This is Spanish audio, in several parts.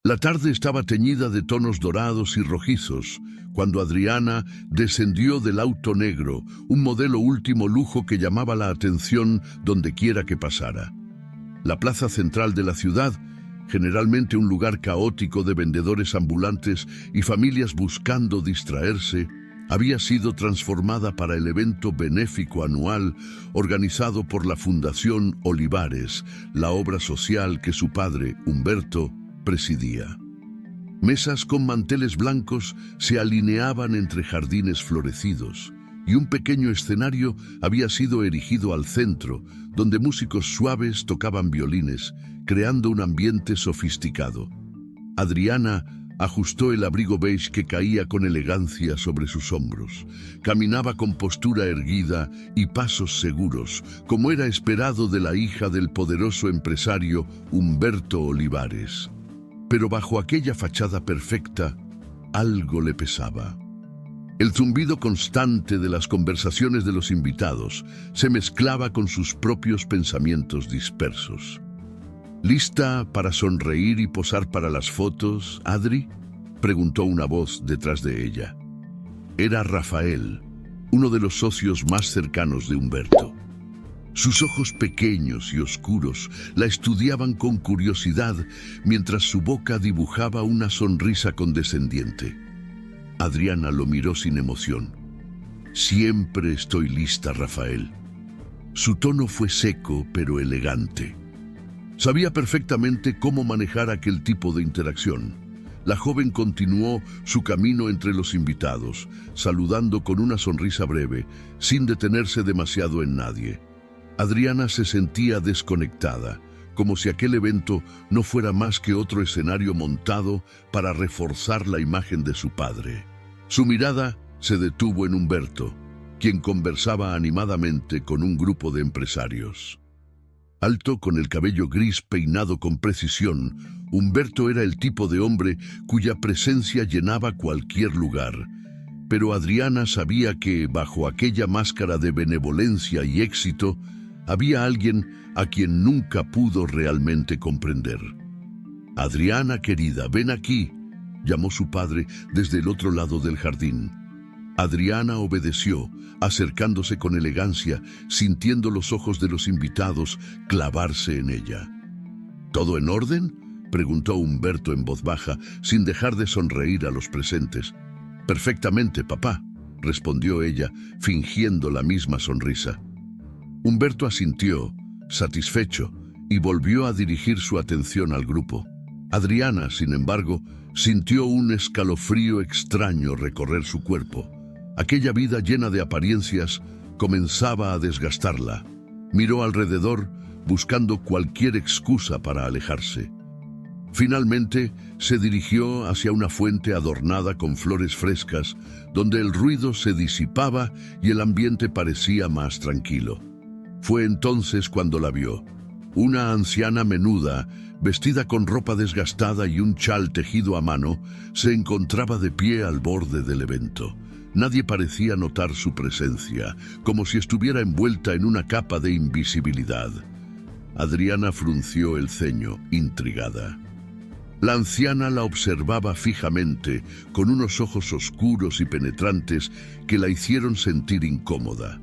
La tarde estaba teñida de tonos dorados y rojizos, cuando Adriana descendió del auto negro, un modelo último lujo que llamaba la atención donde quiera que pasara. La plaza central de la ciudad, generalmente un lugar caótico de vendedores ambulantes y familias buscando distraerse, había sido transformada para el evento benéfico anual organizado por la Fundación Olivares, la obra social que su padre, Humberto, presidía. Mesas con manteles blancos se alineaban entre jardines florecidos, y un pequeño escenario había sido erigido al centro, donde músicos suaves tocaban violines, creando un ambiente sofisticado. Adriana ajustó el abrigo beige que caía con elegancia sobre sus hombros. Caminaba con postura erguida y pasos seguros, como era esperado de la hija del poderoso empresario Humberto Olivares. Pero bajo aquella fachada perfecta, algo le pesaba. El zumbido constante de las conversaciones de los invitados se mezclaba con sus propios pensamientos dispersos. ¿Lista para sonreír y posar para las fotos, Adri?, preguntó una voz detrás de ella. Era Rafael, uno de los socios más cercanos de Humberto. Sus ojos pequeños y oscuros la estudiaban con curiosidad mientras su boca dibujaba una sonrisa condescendiente. Adriana lo miró sin emoción. «Siempre estoy lista, Rafael». Su tono fue seco pero elegante. Sabía perfectamente cómo manejar aquel tipo de interacción. La joven continuó su camino entre los invitados, saludando con una sonrisa breve, sin detenerse demasiado en nadie. Adriana se sentía desconectada, como si aquel evento no fuera más que otro escenario montado para reforzar la imagen de su padre. Su mirada se detuvo en Humberto, quien conversaba animadamente con un grupo de empresarios. Alto, con el cabello gris peinado con precisión, Humberto era el tipo de hombre cuya presencia llenaba cualquier lugar. Pero Adriana sabía que, bajo aquella máscara de benevolencia y éxito, había alguien a quien nunca pudo realmente comprender. «Adriana, querida, ven aquí», llamó su padre desde el otro lado del jardín. Adriana obedeció, acercándose con elegancia, sintiendo los ojos de los invitados clavarse en ella. «¿Todo en orden?», preguntó Humberto en voz baja, sin dejar de sonreír a los presentes. «Perfectamente, papá», respondió ella, fingiendo la misma sonrisa. Humberto asintió, satisfecho, y volvió a dirigir su atención al grupo. Adriana, sin embargo, sintió un escalofrío extraño recorrer su cuerpo. Aquella vida llena de apariencias comenzaba a desgastarla. Miró alrededor, buscando cualquier excusa para alejarse. Finalmente, se dirigió hacia una fuente adornada con flores frescas, donde el ruido se disipaba y el ambiente parecía más tranquilo. Fue entonces cuando la vio. Una anciana menuda, vestida con ropa desgastada y un chal tejido a mano, se encontraba de pie al borde del evento. Nadie parecía notar su presencia, como si estuviera envuelta en una capa de invisibilidad. Adriana frunció el ceño, intrigada. La anciana la observaba fijamente, con unos ojos oscuros y penetrantes que la hicieron sentir incómoda.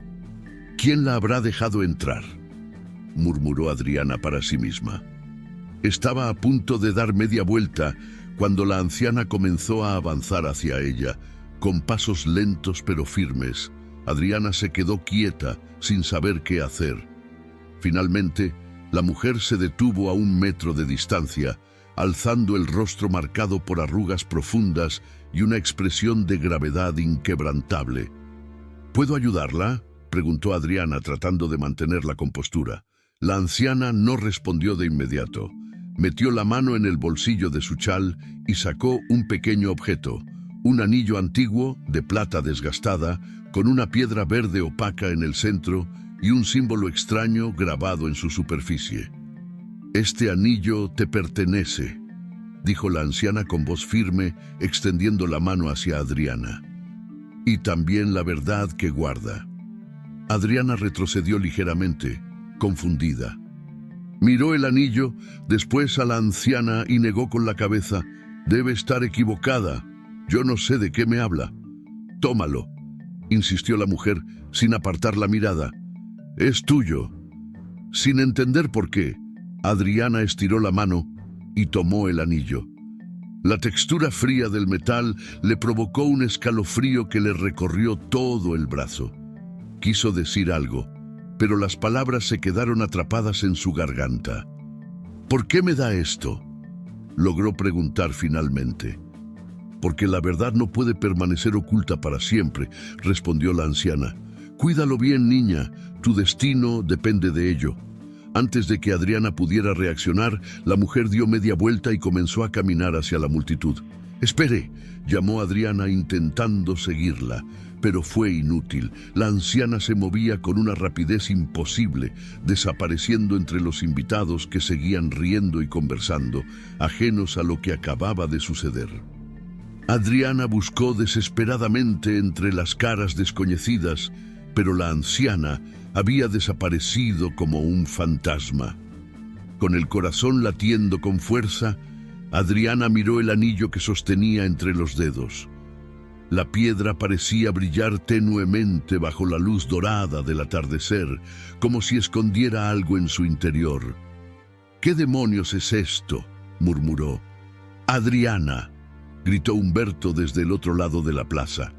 «¿Quién la habrá dejado entrar?», murmuró Adriana para sí misma. Estaba a punto de dar media vuelta cuando la anciana comenzó a avanzar hacia ella, con pasos lentos pero firmes. Adriana se quedó quieta, sin saber qué hacer. Finalmente, la mujer se detuvo a 1 metro de distancia, alzando el rostro marcado por arrugas profundas y una expresión de gravedad inquebrantable. «¿Puedo ayudarla?», preguntó Adriana, tratando de mantener la compostura. La anciana no respondió de inmediato. Metió la mano en el bolsillo de su chal y sacó un pequeño objeto, un anillo antiguo de plata desgastada, con una piedra verde opaca en el centro y un símbolo extraño grabado en su superficie. «Este anillo te pertenece», dijo la anciana con voz firme, extendiendo la mano hacia Adriana. «Y también la verdad que guarda». Adriana retrocedió ligeramente, confundida. Miró el anillo, después a la anciana y negó con la cabeza. «Debe estar equivocada. Yo no sé de qué me habla». «Tómalo», insistió la mujer, sin apartar la mirada. «Es tuyo». Sin entender por qué, Adriana estiró la mano y tomó el anillo. La textura fría del metal le provocó un escalofrío que le recorrió todo el brazo. Quiso decir algo, pero las palabras se quedaron atrapadas en su garganta. «¿Por qué me da esto?», logró preguntar finalmente. «Porque la verdad no puede permanecer oculta para siempre», respondió la anciana. «Cuídalo bien, niña, tu destino depende de ello». Antes de que Adriana pudiera reaccionar, la mujer dio media vuelta y comenzó a caminar hacia la multitud. «Espere», llamó Adriana intentando seguirla, pero fue inútil. La anciana se movía con una rapidez imposible, desapareciendo entre los invitados que seguían riendo y conversando, ajenos a lo que acababa de suceder. Adriana buscó desesperadamente entre las caras desconocidas, pero la anciana había desaparecido como un fantasma. Con el corazón latiendo con fuerza, Adriana miró el anillo que sostenía entre los dedos. La piedra parecía brillar tenuemente bajo la luz dorada del atardecer, como si escondiera algo en su interior. «¿Qué demonios es esto?», murmuró. «Adriana», gritó Humberto desde el otro lado de la plaza.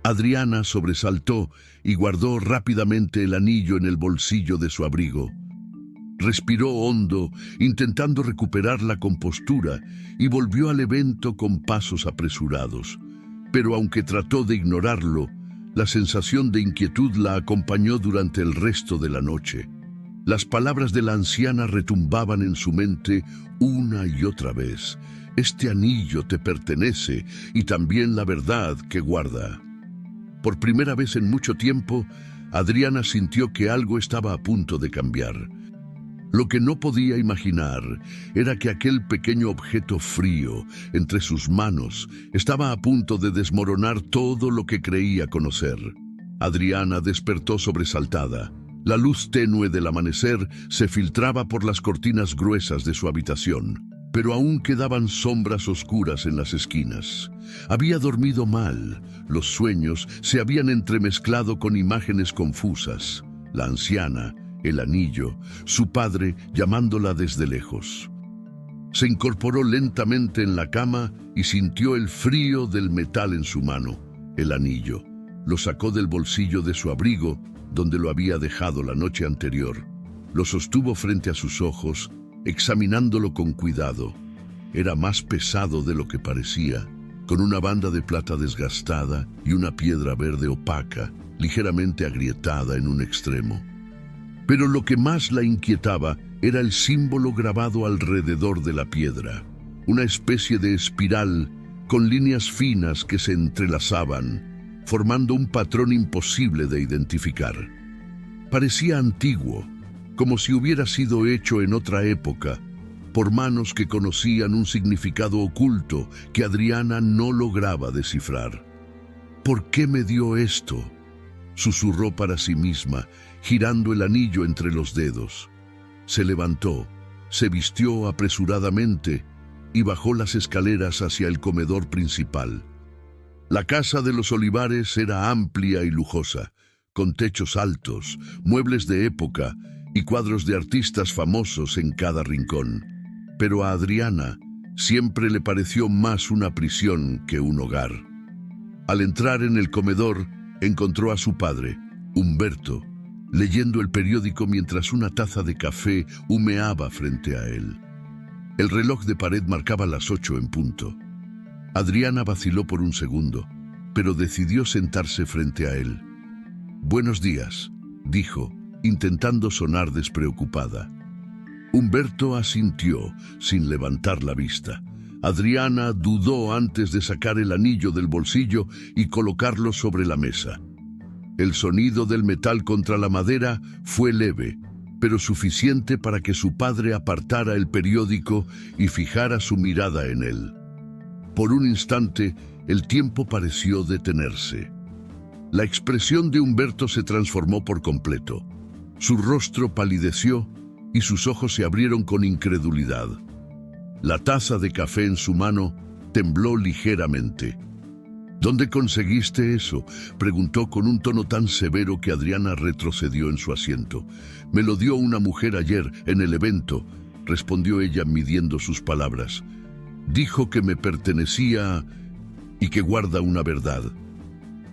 Adriana sobresaltó y guardó rápidamente el anillo en el bolsillo de su abrigo. Respiró hondo, intentando recuperar la compostura, y volvió al evento con pasos apresurados. Pero aunque trató de ignorarlo, la sensación de inquietud la acompañó durante el resto de la noche. Las palabras de la anciana retumbaban en su mente una y otra vez. «Este anillo te pertenece y también la verdad que guarda». Por primera vez en mucho tiempo, Adriana sintió que algo estaba a punto de cambiar. Lo que no podía imaginar era que aquel pequeño objeto frío entre sus manos estaba a punto de desmoronar todo lo que creía conocer. Adriana despertó sobresaltada. La luz tenue del amanecer se filtraba por las cortinas gruesas de su habitación, pero aún quedaban sombras oscuras en las esquinas. Había dormido mal. Los sueños se habían entremezclado con imágenes confusas. La anciana, el anillo, su padre llamándola desde lejos. Se incorporó lentamente en la cama y sintió el frío del metal en su mano. El anillo. Lo sacó del bolsillo de su abrigo, donde lo había dejado la noche anterior. Lo sostuvo frente a sus ojos, examinándolo con cuidado. Era más pesado de lo que parecía, con una banda de plata desgastada y una piedra verde opaca, ligeramente agrietada en un extremo. Pero lo que más la inquietaba era el símbolo grabado alrededor de la piedra, una especie de espiral con líneas finas que se entrelazaban, formando un patrón imposible de identificar. Parecía antiguo, como si hubiera sido hecho en otra época, por manos que conocían un significado oculto que Adriana no lograba descifrar. «¿Por qué me dio esto?», susurró para sí misma, girando el anillo entre los dedos. Se levantó, se vistió apresuradamente y bajó las escaleras hacia el comedor principal. La casa de los Olivares era amplia y lujosa, con techos altos, muebles de época y cuadros de artistas famosos en cada rincón. Pero a Adriana siempre le pareció más una prisión que un hogar. Al entrar en el comedor, encontró a su padre, Humberto, leyendo el periódico mientras una taza de café humeaba frente a él. El reloj de pared marcaba las 8 en punto. Adriana vaciló por un segundo, pero decidió sentarse frente a él. «Buenos días», dijo, intentando sonar despreocupada. Humberto asintió, sin levantar la vista. Adriana dudó antes de sacar el anillo del bolsillo y colocarlo sobre la mesa. El sonido del metal contra la madera fue leve, pero suficiente para que su padre apartara el periódico y fijara su mirada en él. Por un instante, el tiempo pareció detenerse. La expresión de Humberto se transformó por completo. Su rostro palideció y sus ojos se abrieron con incredulidad. La taza de café en su mano tembló ligeramente. ¿Dónde conseguiste eso?, preguntó con un tono tan severo que Adriana retrocedió en su asiento. Me lo dio una mujer ayer, en el evento, respondió ella midiendo sus palabras. Dijo que me pertenecía y que guarda una verdad.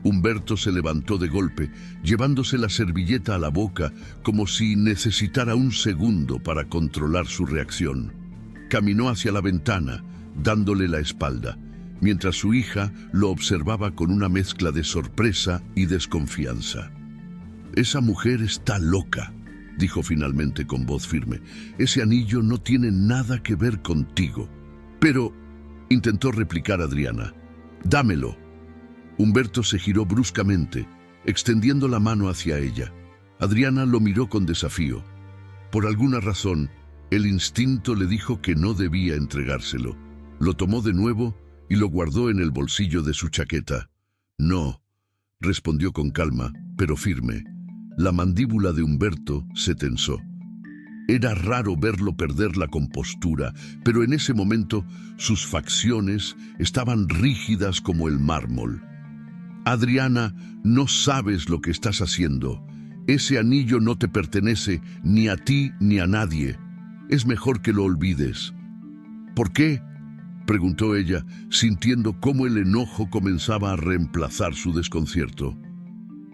Humberto se levantó de golpe, llevándose la servilleta a la boca como si necesitara un segundo para controlar su reacción. Caminó hacia la ventana, dándole la espalda, mientras su hija lo observaba con una mezcla de sorpresa y desconfianza. «Esa mujer está loca», dijo finalmente con voz firme. «Ese anillo no tiene nada que ver contigo». «Pero», intentó replicar Adriana. «Dámelo». Humberto se giró bruscamente, extendiendo la mano hacia ella. Adriana lo miró con desafío. Por alguna razón, el instinto le dijo que no debía entregárselo. Lo tomó de nuevo y lo guardó en el bolsillo de su chaqueta. «No», respondió con calma, pero firme. La mandíbula de Humberto se tensó. Era raro verlo perder la compostura, pero en ese momento sus facciones estaban rígidas como el mármol. «Adriana, no sabes lo que estás haciendo. Ese anillo no te pertenece ni a ti ni a nadie. Es mejor que lo olvides». «¿Por qué?», preguntó ella, sintiendo cómo el enojo comenzaba a reemplazar su desconcierto.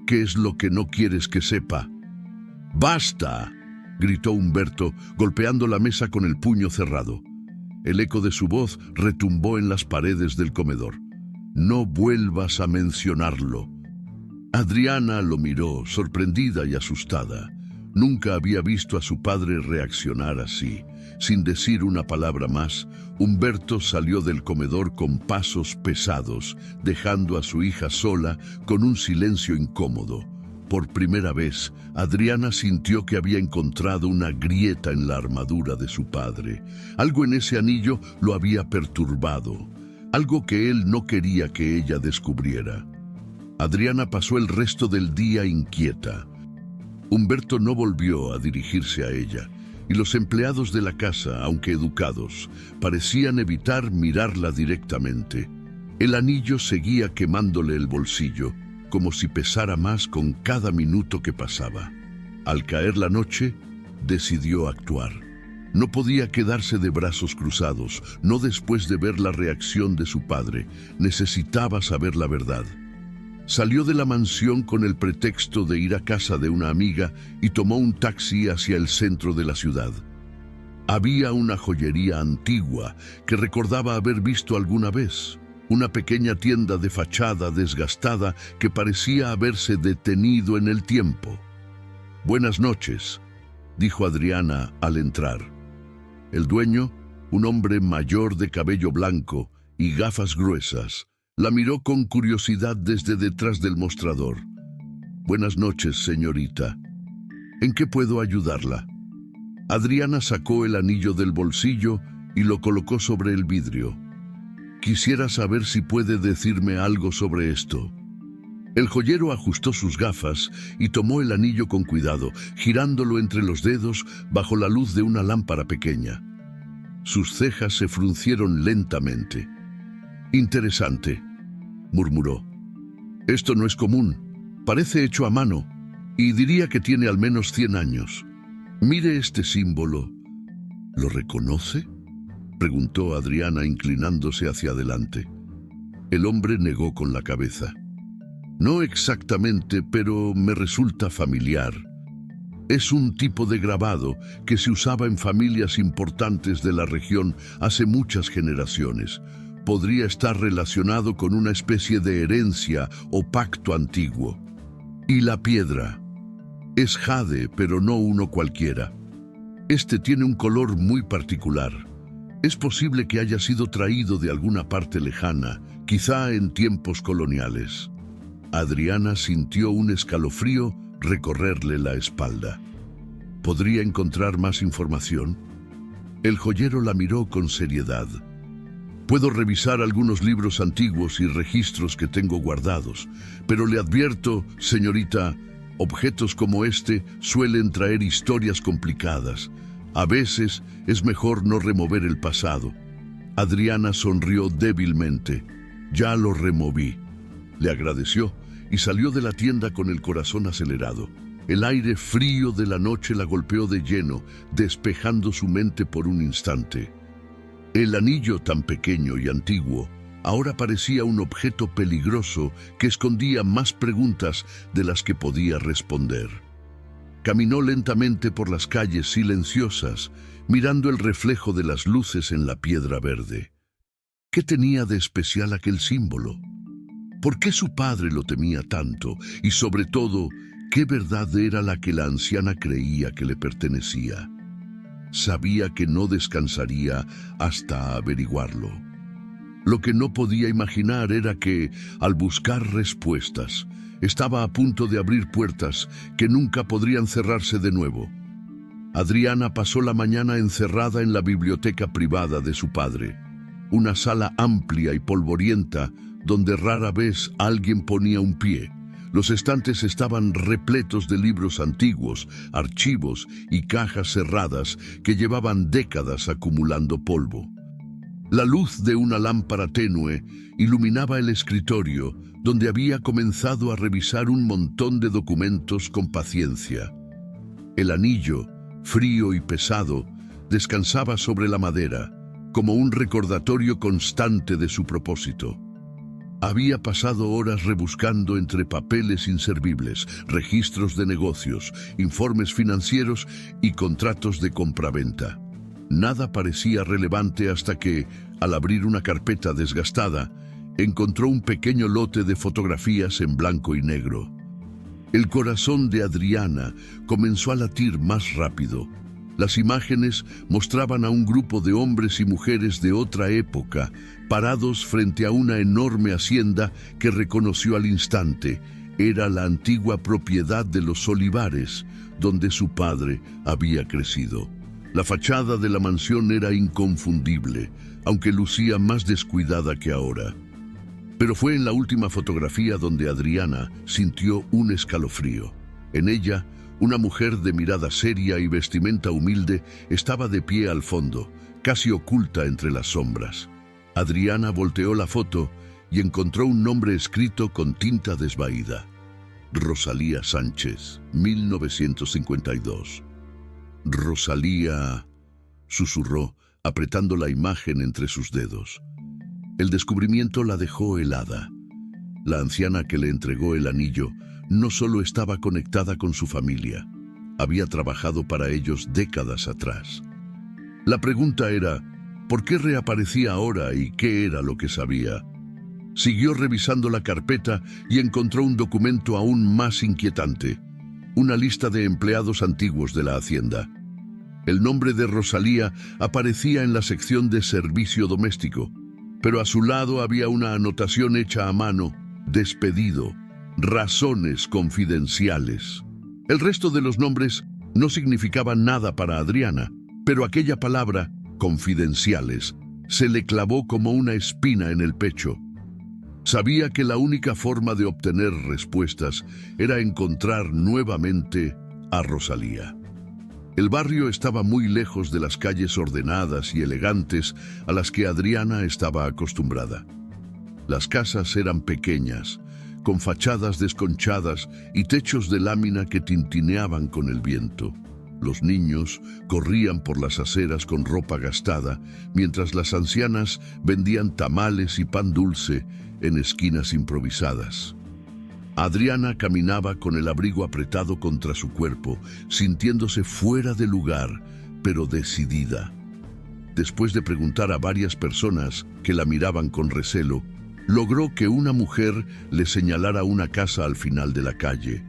«¿Qué es lo que no quieres que sepa?» «¡Basta!», gritó Humberto, golpeando la mesa con el puño cerrado. El eco de su voz retumbó en las paredes del comedor. «No vuelvas a mencionarlo». Adriana lo miró, sorprendida y asustada. Nunca había visto a su padre reaccionar así. Sin decir una palabra más, Humberto salió del comedor con pasos pesados, dejando a su hija sola con un silencio incómodo. Por primera vez, Adriana sintió que había encontrado una grieta en la armadura de su padre. Algo en ese anillo lo había perturbado, algo que él no quería que ella descubriera. Adriana pasó el resto del día inquieta. Humberto no volvió a dirigirse a ella, y los empleados de la casa, aunque educados, parecían evitar mirarla directamente. El anillo seguía quemándole el bolsillo, como si pesara más con cada minuto que pasaba. Al caer la noche, decidió actuar. No podía quedarse de brazos cruzados, no después de ver la reacción de su padre. Necesitaba saber la verdad. Salió de la mansión con el pretexto de ir a casa de una amiga y tomó un taxi hacia el centro de la ciudad. Había una joyería antigua que recordaba haber visto alguna vez. Una pequeña tienda de fachada desgastada que parecía haberse detenido en el tiempo. «Buenas noches», dijo Adriana al entrar. El dueño, un hombre mayor de cabello blanco y gafas gruesas, la miró con curiosidad desde detrás del mostrador. «Buenas noches, señorita. ¿En qué puedo ayudarla?» Adriana sacó el anillo del bolsillo y lo colocó sobre el vidrio. «Quisiera saber si puede decirme algo sobre esto». El joyero ajustó sus gafas y tomó el anillo con cuidado, girándolo entre los dedos bajo la luz de una lámpara pequeña. Sus cejas se fruncieron lentamente. «Interesante», murmuró. «Esto no es común. Parece hecho a mano, y diría que tiene al menos 100 años. Mire este símbolo». «¿Lo reconoce?», preguntó Adriana inclinándose hacia adelante. El hombre negó con la cabeza. «No exactamente, pero me resulta familiar. Es un tipo de grabado que se usaba en familias importantes de la región hace muchas generaciones. Podría estar relacionado con una especie de herencia o pacto antiguo. Y la piedra. Es jade, pero no uno cualquiera. Este tiene un color muy particular. Es posible que haya sido traído de alguna parte lejana, quizá en tiempos coloniales». Adriana sintió un escalofrío recorrerle la espalda. ¿Podría encontrar más información? El joyero la miró con seriedad. «Puedo revisar algunos libros antiguos y registros que tengo guardados, pero le advierto, señorita, objetos como este suelen traer historias complicadas. A veces es mejor no remover el pasado. Adriana sonrió débilmente. Ya lo removí. Le agradeció y salió de la tienda con el corazón acelerado. El aire frío de la noche la golpeó de lleno, despejando su mente por un instante. El anillo tan pequeño y antiguo ahora parecía un objeto peligroso que escondía más preguntas de las que podía responder. Caminó lentamente por las calles silenciosas, mirando el reflejo de las luces en la piedra verde. ¿Qué tenía de especial aquel símbolo? ¿Por qué su padre lo temía tanto? Y sobre todo, ¿qué verdad era la que la anciana creía que le pertenecía? Sabía que no descansaría hasta averiguarlo. Lo que no podía imaginar era que, al buscar respuestas, estaba a punto de abrir puertas que nunca podrían cerrarse de nuevo. Adriana pasó la mañana encerrada en la biblioteca privada de su padre, una sala amplia y polvorienta donde rara vez alguien ponía un pie. Los estantes estaban repletos de libros antiguos, archivos y cajas cerradas que llevaban décadas acumulando polvo. La luz de una lámpara tenue iluminaba el escritorio, donde había comenzado a revisar un montón de documentos con paciencia. El anillo, frío y pesado, descansaba sobre la madera, como un recordatorio constante de su propósito. Había pasado horas rebuscando entre papeles inservibles, registros de negocios, informes financieros y contratos de compraventa. Nada parecía relevante hasta que, al abrir una carpeta desgastada, encontró un pequeño lote de fotografías en blanco y negro. El corazón de Adriana comenzó a latir más rápido. Las imágenes mostraban a un grupo de hombres y mujeres de otra época, parados frente a una enorme hacienda que reconoció al instante. Era la antigua propiedad de los Olivares, donde su padre había crecido. La fachada de la mansión era inconfundible, aunque lucía más descuidada que ahora. Pero fue en la última fotografía donde Adriana sintió un escalofrío. En ella, una mujer de mirada seria y vestimenta humilde estaba de pie al fondo, casi oculta entre las sombras. Adriana volteó la foto y encontró un nombre escrito con tinta desvaída. Rosalía Sánchez, 1952. Rosalía, susurró, apretando la imagen entre sus dedos. El descubrimiento la dejó helada. La anciana que le entregó el anillo no solo estaba conectada con su familia, había trabajado para ellos décadas atrás. La pregunta era, ¿por qué reaparecía ahora y qué era lo que sabía? Siguió revisando la carpeta y encontró un documento aún más inquietante, una lista de empleados antiguos de la hacienda. El nombre de Rosalía aparecía en la sección de servicio doméstico, pero a su lado había una anotación hecha a mano: despedido, razones confidenciales. El resto de los nombres no significaban nada para Adriana, pero aquella palabra, confidenciales, se le clavó como una espina en el pecho. Sabía que la única forma de obtener respuestas era encontrar nuevamente a Rosalía. El barrio estaba muy lejos de las calles ordenadas y elegantes a las que Adriana estaba acostumbrada. Las casas eran pequeñas, con fachadas desconchadas y techos de lámina que tintineaban con el viento. Los niños corrían por las aceras con ropa gastada, mientras las ancianas vendían tamales y pan dulce en esquinas improvisadas. Adriana caminaba con el abrigo apretado contra su cuerpo, sintiéndose fuera de lugar, pero decidida. Después de preguntar a varias personas que la miraban con recelo, logró que una mujer le señalara una casa al final de la calle.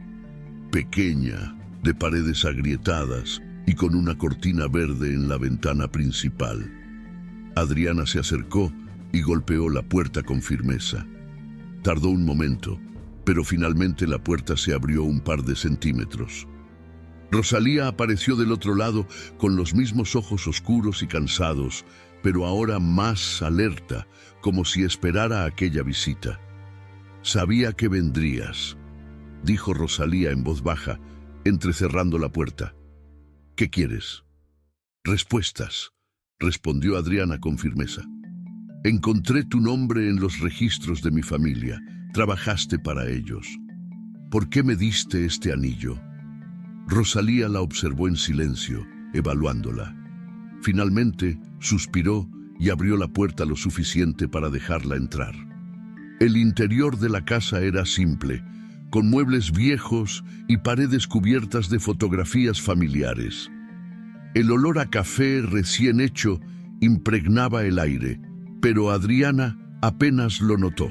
Pequeña, de paredes agrietadas y con una cortina verde en la ventana principal. Adriana se acercó y golpeó la puerta con firmeza. Tardó un momento, pero finalmente la puerta se abrió un par de centímetros. Rosalía apareció del otro lado con los mismos ojos oscuros y cansados, pero ahora más alerta, como si esperara aquella visita. «Sabía que vendrías», dijo Rosalía en voz baja, entrecerrando la puerta. «¿Qué quieres?» Respuestas, respondió Adriana con firmeza. Encontré tu nombre en los registros de mi familia. Trabajaste para ellos. ¿Por qué me diste este anillo? Rosalía la observó en silencio, evaluándola. Finalmente, suspiró y abrió la puerta lo suficiente para dejarla entrar. El interior de la casa era simple, con muebles viejos y paredes cubiertas de fotografías familiares. El olor a café recién hecho impregnaba el aire, pero Adriana apenas lo notó.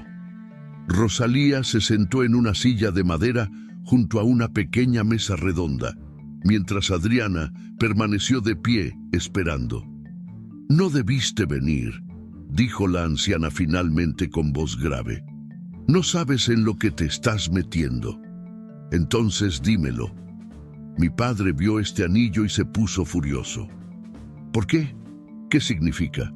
Rosalía se sentó en una silla de madera junto a una pequeña mesa redonda, mientras Adriana permaneció de pie esperando. «No debiste venir», dijo la anciana finalmente con voz grave. «No sabes en lo que te estás metiendo. Entonces dímelo». Mi padre vio este anillo y se puso furioso. «¿Por qué? ¿Qué significa?»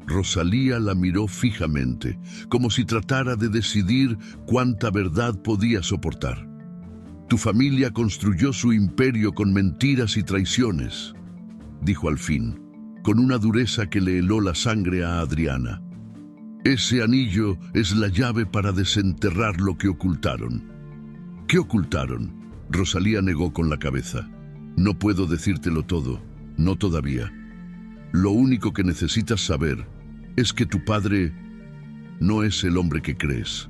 Rosalía la miró fijamente, como si tratara de decidir cuánta verdad podía soportar. «Tu familia construyó su imperio con mentiras y traiciones», dijo al fin, con una dureza que le heló la sangre a Adriana. «Ese anillo es la llave para desenterrar lo que ocultaron». «¿Qué ocultaron?», Rosalía negó con la cabeza. «No puedo decírtelo todo, no todavía. Lo único que necesitas saber es que tu padre no es el hombre que crees.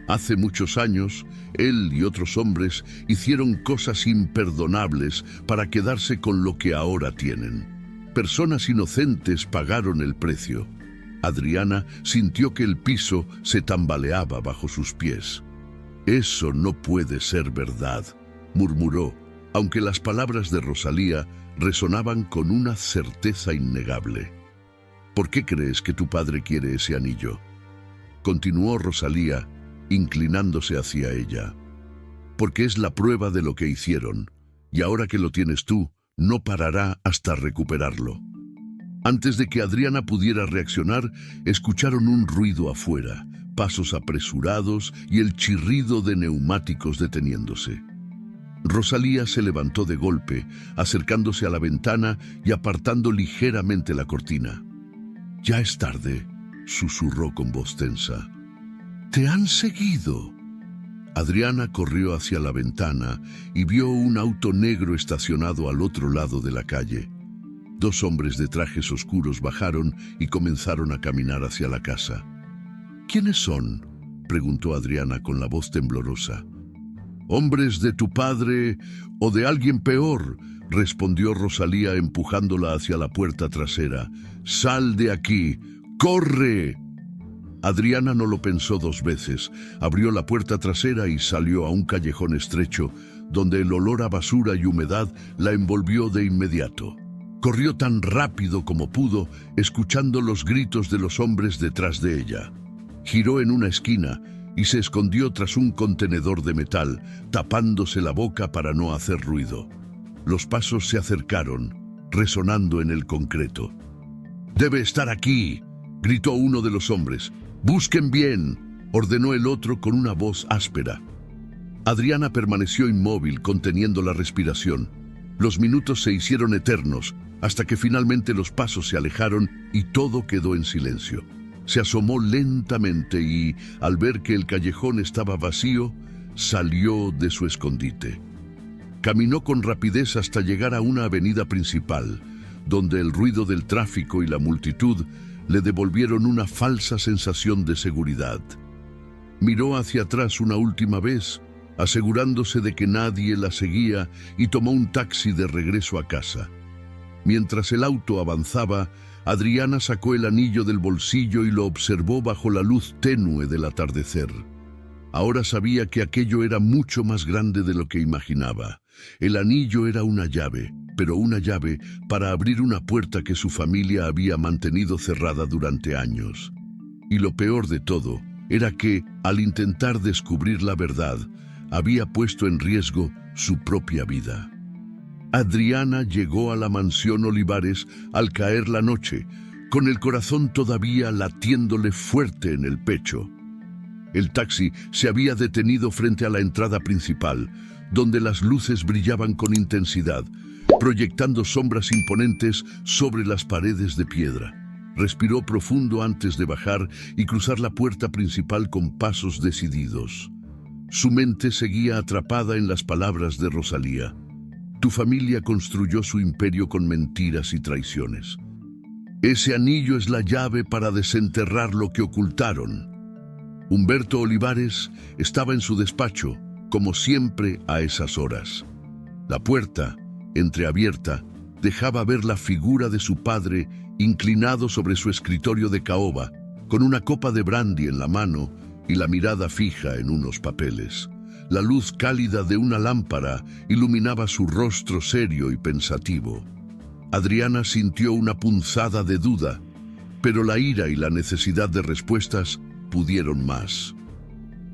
Hace muchos años, él y otros hombres hicieron cosas imperdonables para quedarse con lo que ahora tienen. Personas inocentes pagaron el precio». Adriana sintió que el piso se tambaleaba bajo sus pies. «Eso no puede ser verdad», murmuró, aunque las palabras de Rosalía resonaban con una certeza innegable. «¿Por qué crees que tu padre quiere ese anillo?», continuó Rosalía, inclinándose hacia ella. «Porque es la prueba de lo que hicieron, y ahora que lo tienes tú, no parará hasta recuperarlo». Antes de que Adriana pudiera reaccionar, escucharon un ruido afuera, pasos apresurados y el chirrido de neumáticos deteniéndose. Rosalía se levantó de golpe, acercándose a la ventana y apartando ligeramente la cortina. «Ya es tarde», susurró con voz tensa. «¿Te han seguido?». Adriana corrió hacia la ventana y vio un auto negro estacionado al otro lado de la calle. Dos hombres de trajes oscuros bajaron y comenzaron a caminar hacia la casa. «¿Quiénes son?», preguntó Adriana con la voz temblorosa. «Hombres de tu padre o de alguien peor», respondió Rosalía empujándola hacia la puerta trasera. «Sal de aquí, corre». Adriana no lo pensó dos veces, abrió la puerta trasera y salió a un callejón estrecho, donde el olor a basura y humedad la envolvió de inmediato. Corrió tan rápido como pudo, escuchando los gritos de los hombres detrás de ella. Giró en una esquina y se escondió tras un contenedor de metal, tapándose la boca para no hacer ruido. Los pasos se acercaron, resonando en el concreto. «Debe estar aquí», gritó uno de los hombres. «Busquen bien», ordenó el otro con una voz áspera. Adriana permaneció inmóvil, conteniendo la respiración. Los minutos se hicieron eternos, hasta que finalmente los pasos se alejaron y todo quedó en silencio. Se asomó lentamente y, al ver que el callejón estaba vacío, salió de su escondite. Caminó con rapidez hasta llegar a una avenida principal, donde el ruido del tráfico y la multitud le devolvieron una falsa sensación de seguridad. Miró hacia atrás una última vez, asegurándose de que nadie la seguía, y tomó un taxi de regreso a casa. Mientras el auto avanzaba, Adriana sacó el anillo del bolsillo y lo observó bajo la luz tenue del atardecer. Ahora sabía que aquello era mucho más grande de lo que imaginaba. El anillo era una llave, pero una llave para abrir una puerta que su familia había mantenido cerrada durante años. Y lo peor de todo era que, al intentar descubrir la verdad, había puesto en riesgo su propia vida. Adriana llegó a la mansión Olivares al caer la noche, con el corazón todavía latiéndole fuerte en el pecho. El taxi se había detenido frente a la entrada principal, donde las luces brillaban con intensidad, proyectando sombras imponentes sobre las paredes de piedra. Respiró profundo antes de bajar y cruzar la puerta principal con pasos decididos. Su mente seguía atrapada en las palabras de Rosalía. Tu familia construyó su imperio con mentiras y traiciones. Ese anillo es la llave para desenterrar lo que ocultaron. Humberto Olivares estaba en su despacho, como siempre a esas horas. La puerta, entreabierta, dejaba ver la figura de su padre inclinado sobre su escritorio de caoba, con una copa de brandy en la mano y la mirada fija en unos papeles. La luz cálida de una lámpara iluminaba su rostro serio y pensativo. Adriana sintió una punzada de duda, pero la ira y la necesidad de respuestas pudieron más.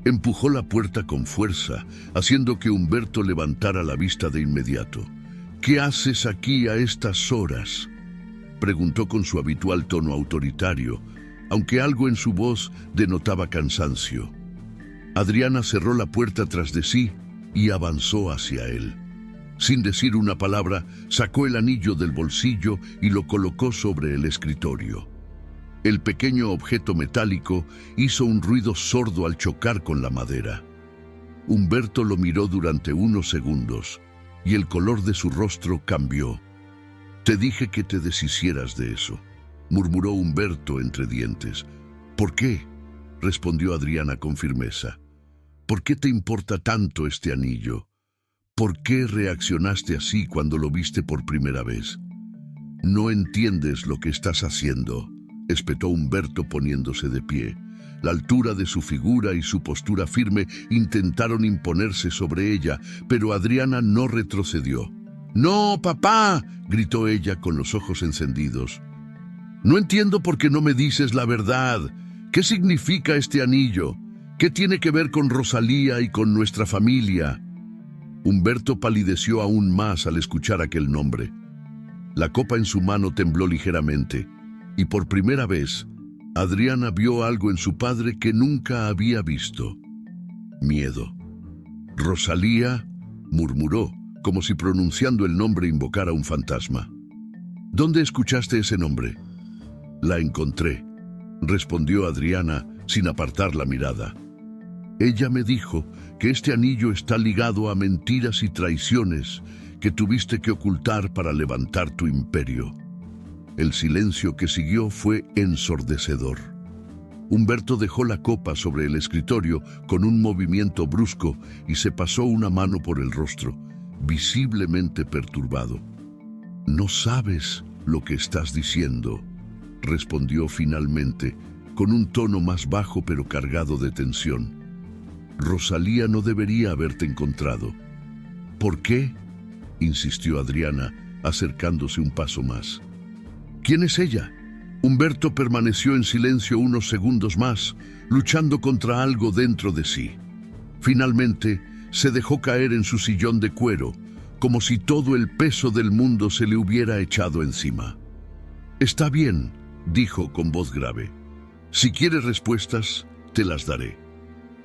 Empujó la puerta con fuerza, haciendo que Humberto levantara la vista de inmediato. «¿Qué haces aquí a estas horas?», preguntó con su habitual tono autoritario, aunque algo en su voz denotaba cansancio. Adriana cerró la puerta tras de sí y avanzó hacia él. Sin decir una palabra, sacó el anillo del bolsillo y lo colocó sobre el escritorio. El pequeño objeto metálico hizo un ruido sordo al chocar con la madera. Humberto lo miró durante unos segundos y el color de su rostro cambió. «Te dije que te deshicieras de eso», murmuró Humberto entre dientes. «¿Por qué?», respondió Adriana con firmeza. «¿Por qué te importa tanto este anillo? ¿Por qué reaccionaste así cuando lo viste por primera vez?» «No entiendes lo que estás haciendo», espetó Humberto poniéndose de pie. La altura de su figura y su postura firme intentaron imponerse sobre ella, pero Adriana no retrocedió. «¡No, papá!», gritó ella con los ojos encendidos. «No entiendo por qué no me dices la verdad. ¿Qué significa este anillo? ¿Qué tiene que ver con Rosalía y con nuestra familia?». Humberto palideció aún más al escuchar aquel nombre. La copa en su mano tembló ligeramente, y por primera vez, Adriana vio algo en su padre que nunca había visto. Miedo. «Rosalía», murmuró, como si pronunciando el nombre invocara un fantasma. «¿Dónde escuchaste ese nombre?». «La encontré», respondió Adriana sin apartar la mirada. «Ella me dijo que este anillo está ligado a mentiras y traiciones que tuviste que ocultar para levantar tu imperio». El silencio que siguió fue ensordecedor. Humberto dejó la copa sobre el escritorio con un movimiento brusco y se pasó una mano por el rostro, visiblemente perturbado. «No sabes lo que estás diciendo», respondió finalmente, con un tono más bajo pero cargado de tensión. «Rosalía no debería haberte encontrado». «¿Por qué?», insistió Adriana, acercándose un paso más. «¿Quién es ella?». Humberto permaneció en silencio unos segundos más, luchando contra algo dentro de sí. Finalmente, se dejó caer en su sillón de cuero, como si todo el peso del mundo se le hubiera echado encima. «Está bien», dijo con voz grave. «Si quieres respuestas, te las daré.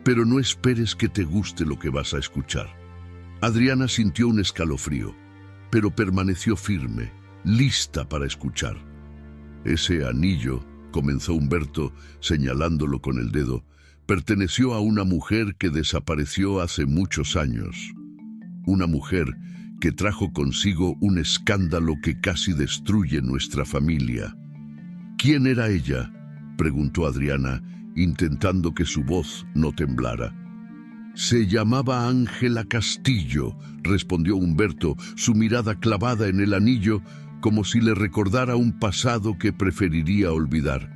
Pero no esperes que te guste lo que vas a escuchar». Adriana sintió un escalofrío, pero permaneció firme, lista para escuchar. «Ese anillo», comenzó Humberto, señalándolo con el dedo, «perteneció a una mujer que desapareció hace muchos años. Una mujer que trajo consigo un escándalo que casi destruye nuestra familia». «¿Quién era ella?», preguntó Adriana, intentando que su voz no temblara. «Se llamaba Ángela Castillo», respondió Humberto, su mirada clavada en el anillo, como si le recordara un pasado que preferiría olvidar.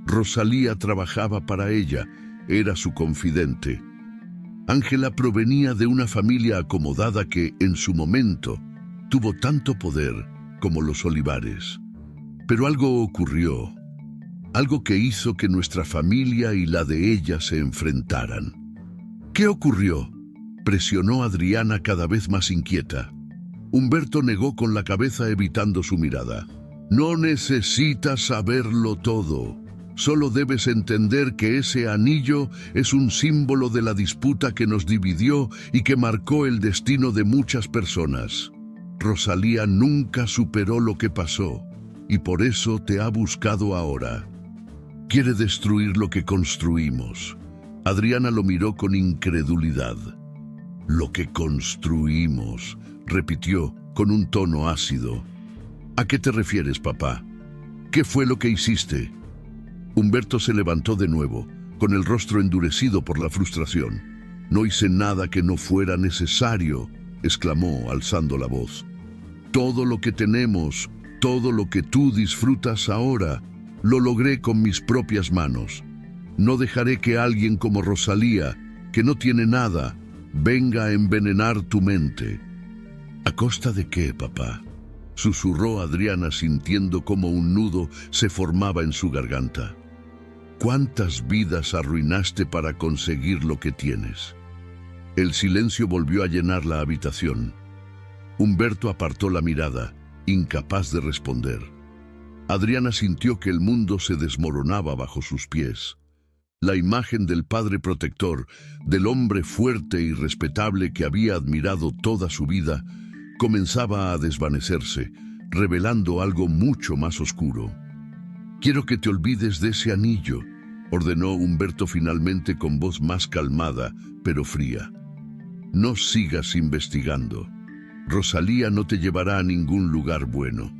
Rosalía trabajaba para ella, era su confidente. Ángela provenía de una familia acomodada que, en su momento, tuvo tanto poder como los Olivares. Pero algo ocurrió, algo que hizo que nuestra familia y la de ella se enfrentaran. «¿Qué ocurrió?», presionó Adriana cada vez más inquieta. Humberto negó con la cabeza evitando su mirada. «No necesitas saberlo todo. Solo debes entender que ese anillo es un símbolo de la disputa que nos dividió y que marcó el destino de muchas personas. Rosalía nunca superó lo que pasó y por eso te ha buscado ahora. Quiere destruir lo que construimos. Adriana lo miró con incredulidad. Lo que construimos, repitió con un tono ácido. ¿A qué te refieres, papá? ¿Qué fue lo que hiciste? Humberto se levantó de nuevo, con el rostro endurecido por la frustración. No hice nada que no fuera necesario, exclamó, alzando la voz. Todo lo que tenemos, todo lo que tú disfrutas ahora, lo logré con mis propias manos. No dejaré que alguien como Rosalía, que no tiene nada, venga a envenenar tu mente. ¿A costa de qué, papá?, susurró Adriana sintiendo cómo un nudo se formaba en su garganta. ¿Cuántas vidas arruinaste para conseguir lo que tienes? El silencio volvió a llenar la habitación. Humberto apartó la mirada, incapaz de responder. Adriana sintió que el mundo se desmoronaba bajo sus pies. La imagen del padre protector, del hombre fuerte y respetable que había admirado toda su vida, comenzaba a desvanecerse, revelando algo mucho más oscuro. «Quiero que te olvides de ese anillo», ordenó Humberto finalmente con voz más calmada, pero fría. «No sigas investigando. Rosalía no te llevará a ningún lugar bueno».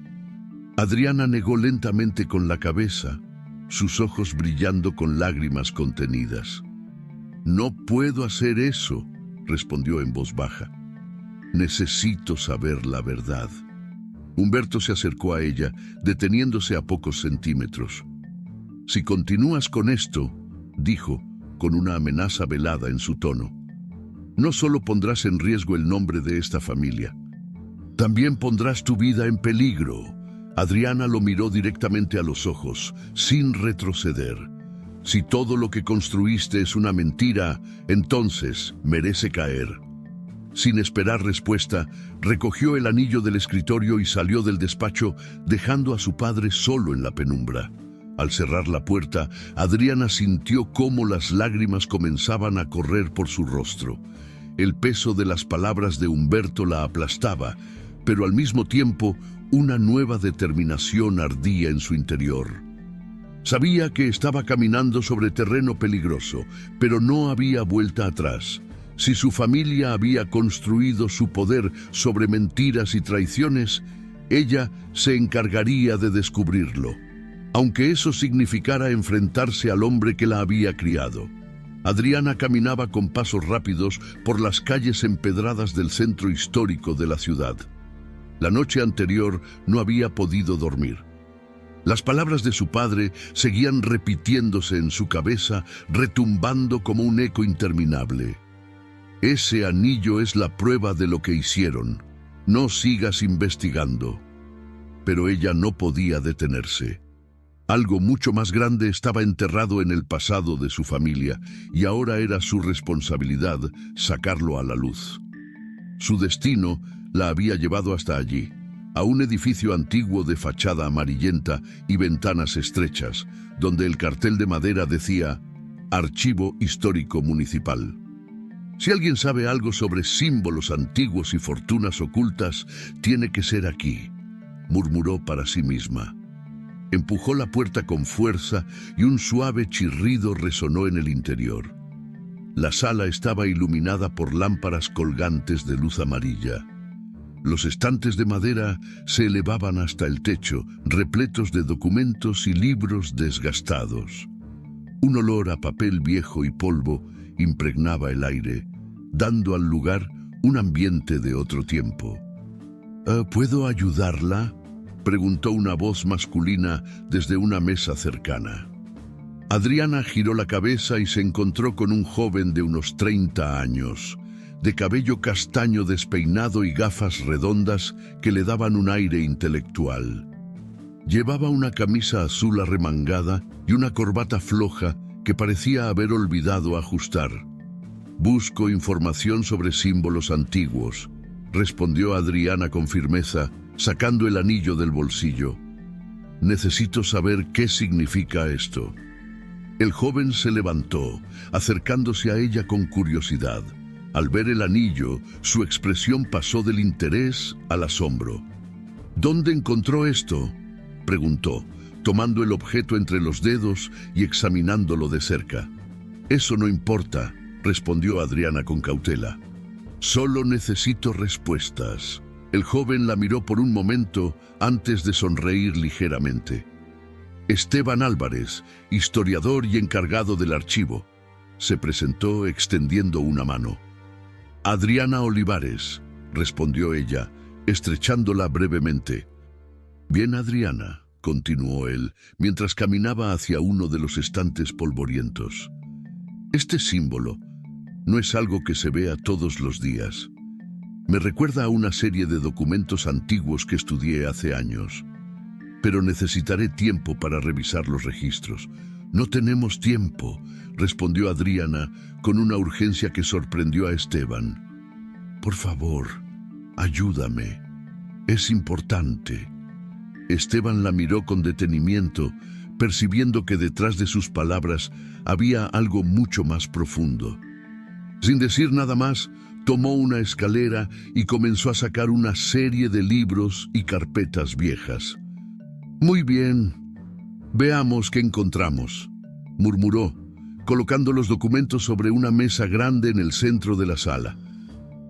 Adriana negó lentamente con la cabeza, sus ojos brillando con lágrimas contenidas. «No puedo hacer eso», respondió en voz baja. «Necesito saber la verdad». Humberto se acercó a ella, deteniéndose a pocos centímetros. «Si continúas con esto», dijo, con una amenaza velada en su tono, «no solo pondrás en riesgo el nombre de esta familia, también pondrás tu vida en peligro». Adriana lo miró directamente a los ojos, sin retroceder. «Si todo lo que construiste es una mentira, entonces merece caer». Sin esperar respuesta, recogió el anillo del escritorio y salió del despacho, dejando a su padre solo en la penumbra. Al cerrar la puerta, Adriana sintió cómo las lágrimas comenzaban a correr por su rostro. El peso de las palabras de Humberto la aplastaba, pero al mismo tiempo, una nueva determinación ardía en su interior. Sabía que estaba caminando sobre terreno peligroso, pero no había vuelta atrás. Si su familia había construido su poder sobre mentiras y traiciones, ella se encargaría de descubrirlo, aunque eso significara enfrentarse al hombre que la había criado. Adriana caminaba con pasos rápidos por las calles empedradas del centro histórico de la ciudad. La noche anterior no había podido dormir. Las palabras de su padre seguían repitiéndose en su cabeza, retumbando como un eco interminable. «Ese anillo es la prueba de lo que hicieron. No sigas investigando». Pero ella no podía detenerse. Algo mucho más grande estaba enterrado en el pasado de su familia, y ahora era su responsabilidad sacarlo a la luz. Su destino la había llevado hasta allí, a un edificio antiguo de fachada amarillenta y ventanas estrechas, donde el cartel de madera decía «Archivo Histórico Municipal». Si alguien sabe algo sobre símbolos antiguos y fortunas ocultas, tiene que ser aquí, murmuró para sí misma. Empujó la puerta con fuerza y un suave chirrido resonó en el interior. La sala estaba iluminada por lámparas colgantes de luz amarilla. Los estantes de madera se elevaban hasta el techo, repletos de documentos y libros desgastados. Un olor a papel viejo y polvo impregnaba el aire, dando al lugar un ambiente de otro tiempo. «¿Puedo ayudarla?», preguntó una voz masculina desde una mesa cercana. Adriana giró la cabeza y se encontró con un joven de unos 30 años, de cabello castaño despeinado y gafas redondas que le daban un aire intelectual. Llevaba una camisa azul arremangada y una corbata floja que parecía haber olvidado ajustar. «Busco información sobre símbolos antiguos», respondió Adriana con firmeza, sacando el anillo del bolsillo. «Necesito saber qué significa esto». El joven se levantó, acercándose a ella con curiosidad. Al ver el anillo, su expresión pasó del interés al asombro. ¿Dónde encontró esto?, preguntó, tomando el objeto entre los dedos y examinándolo de cerca. Eso no importa, respondió Adriana con cautela. Solo necesito respuestas. El joven la miró por un momento antes de sonreír ligeramente. Esteban Álvarez, historiador y encargado del archivo, se presentó extendiendo una mano. Adriana Olivares, respondió ella, estrechándola brevemente. Bien, Adriana, continuó él, mientras caminaba hacia uno de los estantes polvorientos. Este símbolo no es algo que se vea todos los días. Me recuerda a una serie de documentos antiguos que estudié hace años. Pero necesitaré tiempo para revisar los registros. No tenemos tiempo, respondió Adriana con una urgencia que sorprendió a Esteban. Por favor, ayúdame. Es importante. Esteban la miró con detenimiento, percibiendo que detrás de sus palabras había algo mucho más profundo. Sin decir nada más, tomó una escalera y comenzó a sacar una serie de libros y carpetas viejas. Muy bien, veamos qué encontramos, murmuró, colocando los documentos sobre una mesa grande en el centro de la sala.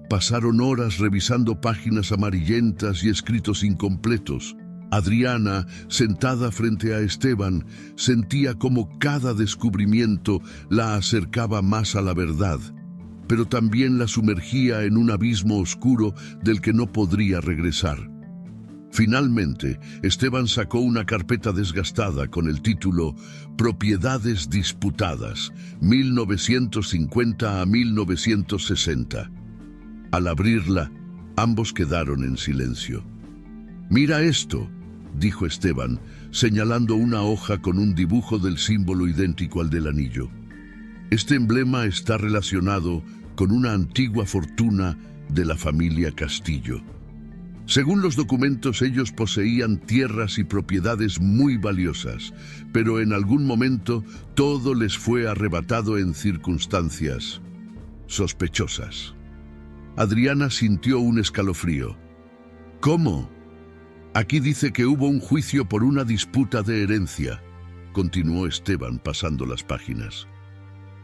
Pasaron horas revisando páginas amarillentas y escritos incompletos. Adriana, sentada frente a Esteban, sentía como cada descubrimiento la acercaba más a la verdad, pero también la sumergía en un abismo oscuro del que no podría regresar. Finalmente, Esteban sacó una carpeta desgastada con el título Propiedades disputadas, 1950 a 1960. Al abrirla, ambos quedaron en silencio. «Mira esto», dijo Esteban, señalando una hoja con un dibujo del símbolo idéntico al del anillo. Este emblema está relacionado con una antigua fortuna de la familia Castillo. Según los documentos, ellos poseían tierras y propiedades muy valiosas, pero en algún momento todo les fue arrebatado en circunstancias sospechosas. Adriana sintió un escalofrío. ¿Cómo? Aquí dice que hubo un juicio por una disputa de herencia, continuó Esteban pasando las páginas.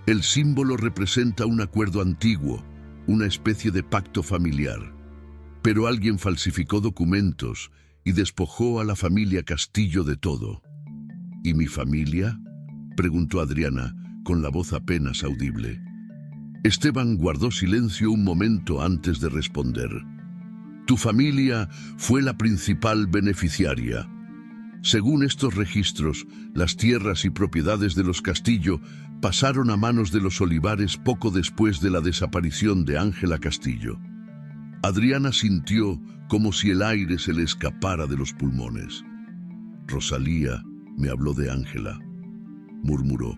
El símbolo representa un acuerdo antiguo, una especie de pacto familiar. Pero alguien falsificó documentos y despojó a la familia Castillo de todo. ¿Y mi familia?, preguntó Adriana, con la voz apenas audible. Esteban guardó silencio un momento antes de responder. Tu familia fue la principal beneficiaria. Según estos registros, las tierras y propiedades de los Castillo pasaron a manos de los Olivares poco después de la desaparición de Ángela Castillo. Adriana sintió como si el aire se le escapara de los pulmones. Rosalía me habló de Ángela, murmuró.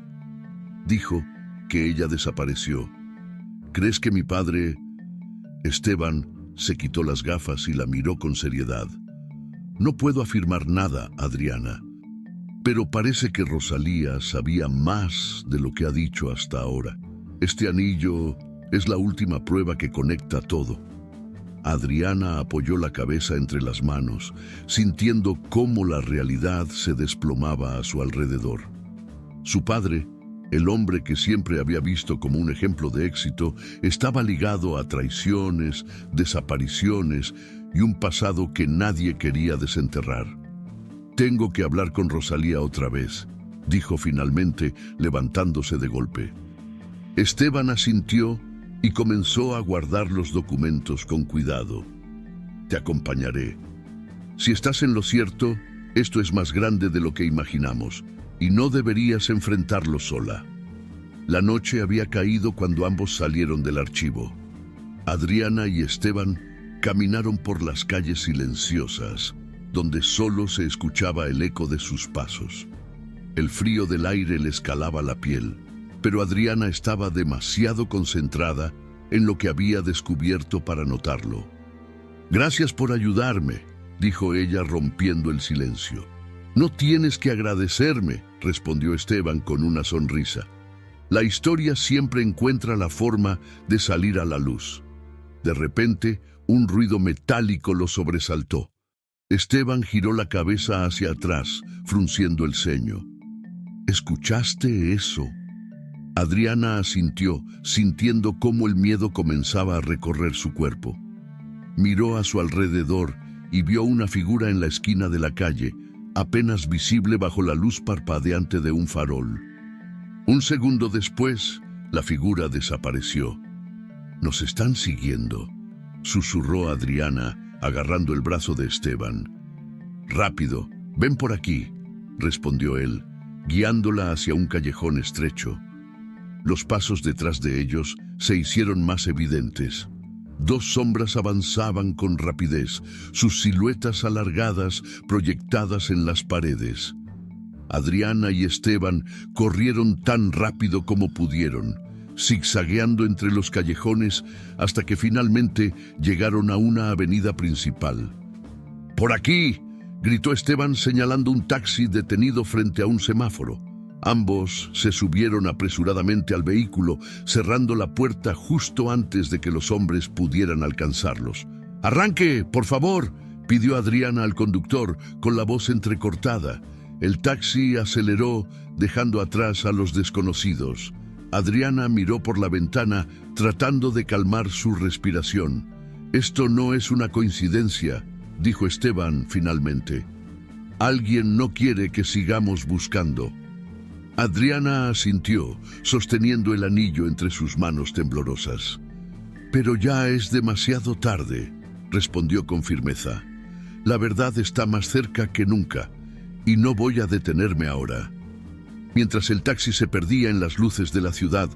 Dijo que ella desapareció. ¿Crees que mi padre...? Esteban se quitó las gafas y la miró con seriedad. No puedo afirmar nada, Adriana, pero parece que Rosalía sabía más de lo que ha dicho hasta ahora. Este anillo es la última prueba que conecta todo. Adriana apoyó la cabeza entre las manos, sintiendo cómo la realidad se desplomaba a su alrededor. Su padre, el hombre que siempre había visto como un ejemplo de éxito, estaba ligado a traiciones, desapariciones y un pasado que nadie quería desenterrar. Tengo que hablar con Rosalía otra vez, dijo finalmente, levantándose de golpe. Esteban asintió y comenzó a guardar los documentos con cuidado. Te acompañaré. Si estás en lo cierto, esto es más grande de lo que imaginamos, y no deberías enfrentarlo sola. La noche había caído cuando ambos salieron del archivo. Adriana y Esteban caminaron por las calles silenciosas, donde solo se escuchaba el eco de sus pasos. El frío del aire les calaba la piel, pero Adriana estaba demasiado concentrada en lo que había descubierto para notarlo. «Gracias por ayudarme», dijo ella rompiendo el silencio. «No tienes que agradecerme», respondió Esteban con una sonrisa. La historia siempre encuentra la forma de salir a la luz. De repente, un ruido metálico lo sobresaltó. Esteban giró la cabeza hacia atrás, frunciendo el ceño. ¿Escuchaste eso? Adriana asintió, sintiendo cómo el miedo comenzaba a recorrer su cuerpo. Miró a su alrededor y vio una figura en la esquina de la calle, apenas visible bajo la luz parpadeante de un farol. Un segundo después, la figura desapareció. «Nos están siguiendo», susurró Adriana, agarrando el brazo de Esteban. «Rápido, ven por aquí», respondió él, guiándola hacia un callejón estrecho. Los pasos detrás de ellos se hicieron más evidentes. Dos sombras avanzaban con rapidez, sus siluetas alargadas proyectadas en las paredes. Adriana y Esteban corrieron tan rápido como pudieron, zigzagueando entre los callejones hasta que finalmente llegaron a una avenida principal. «¡Por aquí!», gritó Esteban señalando un taxi detenido frente a un semáforo. Ambos se subieron apresuradamente al vehículo, cerrando la puerta justo antes de que los hombres pudieran alcanzarlos. «¡Arranque, por favor!», pidió Adriana al conductor, con la voz entrecortada. El taxi aceleró, dejando atrás a los desconocidos. Adriana miró por la ventana, tratando de calmar su respiración. «Esto no es una coincidencia», dijo Esteban finalmente. «Alguien no quiere que sigamos buscando». Adriana asintió, sosteniendo el anillo entre sus manos temblorosas. «Pero ya es demasiado tarde», respondió con firmeza. «La verdad está más cerca que nunca, y no voy a detenerme ahora». Mientras el taxi se perdía en las luces de la ciudad,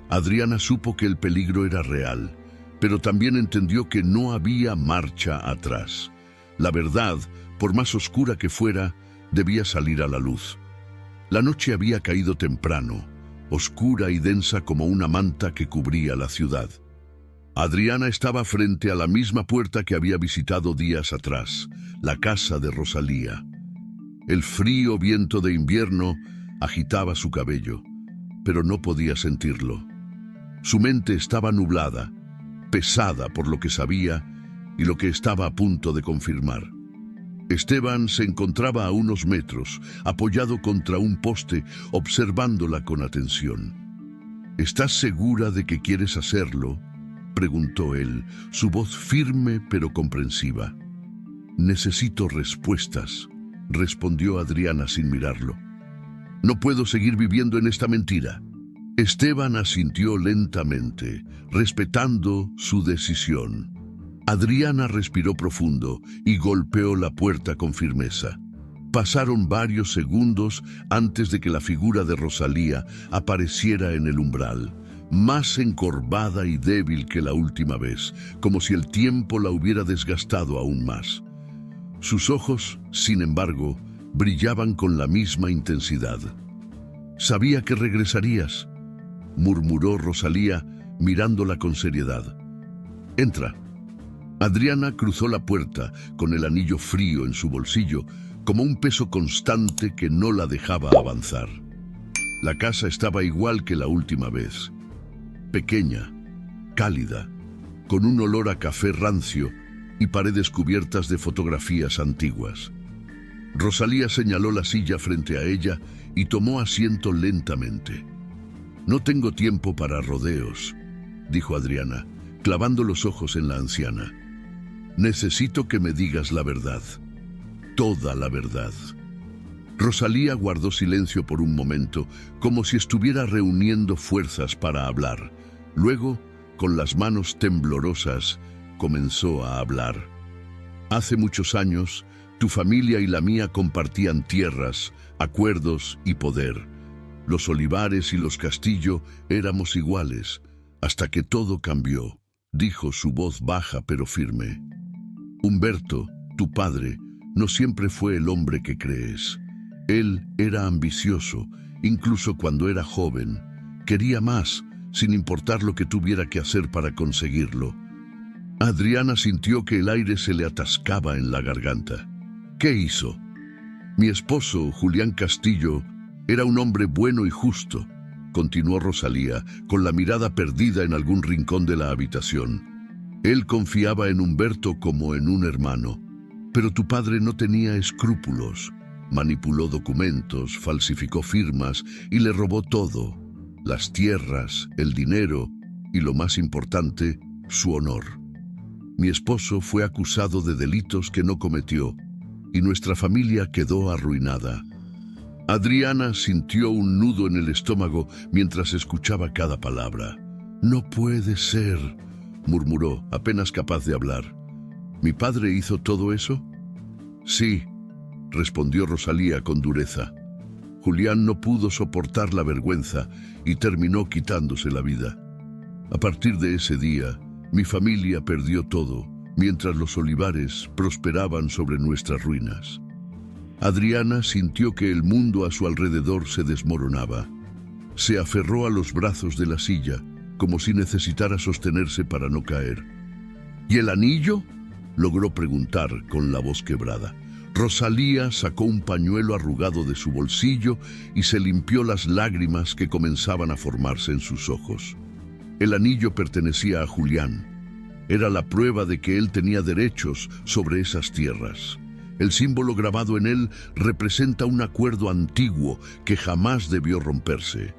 Adriana supo que el peligro era real, pero también entendió que no había marcha atrás. La verdad, por más oscura que fuera, debía salir a la luz. La noche había caído temprano, oscura y densa como una manta que cubría la ciudad. Adriana estaba frente a la misma puerta que había visitado días atrás, la casa de Rosalía. El frío viento de invierno agitaba su cabello, pero no podía sentirlo. Su mente estaba nublada, pesada por lo que sabía y lo que estaba a punto de confirmar. Esteban se encontraba a unos metros, apoyado contra un poste, observándola con atención. «¿Estás segura de que quieres hacerlo?», preguntó él, su voz firme pero comprensiva. «Necesito respuestas», respondió Adriana sin mirarlo. «No puedo seguir viviendo en esta mentira». Esteban asintió lentamente, respetando su decisión. Adriana respiró profundo y golpeó la puerta con firmeza. Pasaron varios segundos antes de que la figura de Rosalía apareciera en el umbral, más encorvada y débil que la última vez, como si el tiempo la hubiera desgastado aún más. Sus ojos, sin embargo, brillaban con la misma intensidad. «Sabía que regresarías», murmuró Rosalía, mirándola con seriedad. «Entra». Adriana cruzó la puerta con el anillo frío en su bolsillo, como un peso constante que no la dejaba avanzar. La casa estaba igual que la última vez. Pequeña, cálida, con un olor a café rancio y paredes cubiertas de fotografías antiguas. Rosalía señaló la silla frente a ella y tomó asiento lentamente. «No tengo tiempo para rodeos», dijo Adriana, clavando los ojos en la anciana. «Necesito que me digas la verdad, toda la verdad». Rosalía guardó silencio por un momento, como si estuviera reuniendo fuerzas para hablar. Luego, con las manos temblorosas, comenzó a hablar. «Hace muchos años, tu familia y la mía compartían tierras, acuerdos y poder. Los Olivares y los Castillo éramos iguales, hasta que todo cambió», dijo su voz baja pero firme. «Humberto, tu padre, no siempre fue el hombre que crees. Él era ambicioso, incluso cuando era joven. Quería más, sin importar lo que tuviera que hacer para conseguirlo». Adriana sintió que el aire se le atascaba en la garganta. «¿Qué hizo?». «Mi esposo, Julián Castillo, era un hombre bueno y justo», continuó Rosalía, con la mirada perdida en algún rincón de la habitación. Él confiaba en Humberto como en un hermano. Pero tu padre no tenía escrúpulos. Manipuló documentos, falsificó firmas y le robó todo: las tierras, el dinero y, lo más importante, su honor. Mi esposo fue acusado de delitos que no cometió y nuestra familia quedó arruinada. Adriana sintió un nudo en el estómago mientras escuchaba cada palabra. «No puede ser», murmuró, apenas capaz de hablar. «¿Mi padre hizo todo eso?» «Sí», respondió Rosalía con dureza. «Julián no pudo soportar la vergüenza y terminó quitándose la vida. A partir de ese día, mi familia perdió todo, mientras los olivares prosperaban sobre nuestras ruinas». Adriana sintió que el mundo a su alrededor se desmoronaba. Se aferró a los brazos de la silla, como si necesitara sostenerse para no caer. «¿Y el anillo?», logró preguntar con la voz quebrada. Rosalía sacó un pañuelo arrugado de su bolsillo y se limpió las lágrimas que comenzaban a formarse en sus ojos. El anillo pertenecía a Julián. Era la prueba de que él tenía derechos sobre esas tierras. El símbolo grabado en él representa un acuerdo antiguo que jamás debió romperse.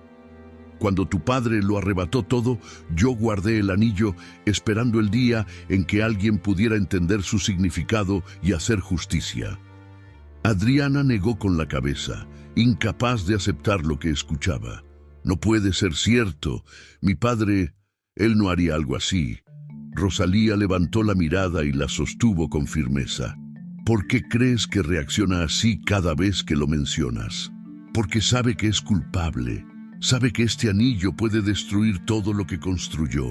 Cuando tu padre lo arrebató todo, yo guardé el anillo esperando el día en que alguien pudiera entender su significado y hacer justicia. Adriana negó con la cabeza, incapaz de aceptar lo que escuchaba. «No puede ser cierto. Mi padre, él no haría algo así». Rosalía levantó la mirada y la sostuvo con firmeza. «¿Por qué crees que reacciona así cada vez que lo mencionas? Porque sabe que es culpable. Sabe que este anillo puede destruir todo lo que construyó».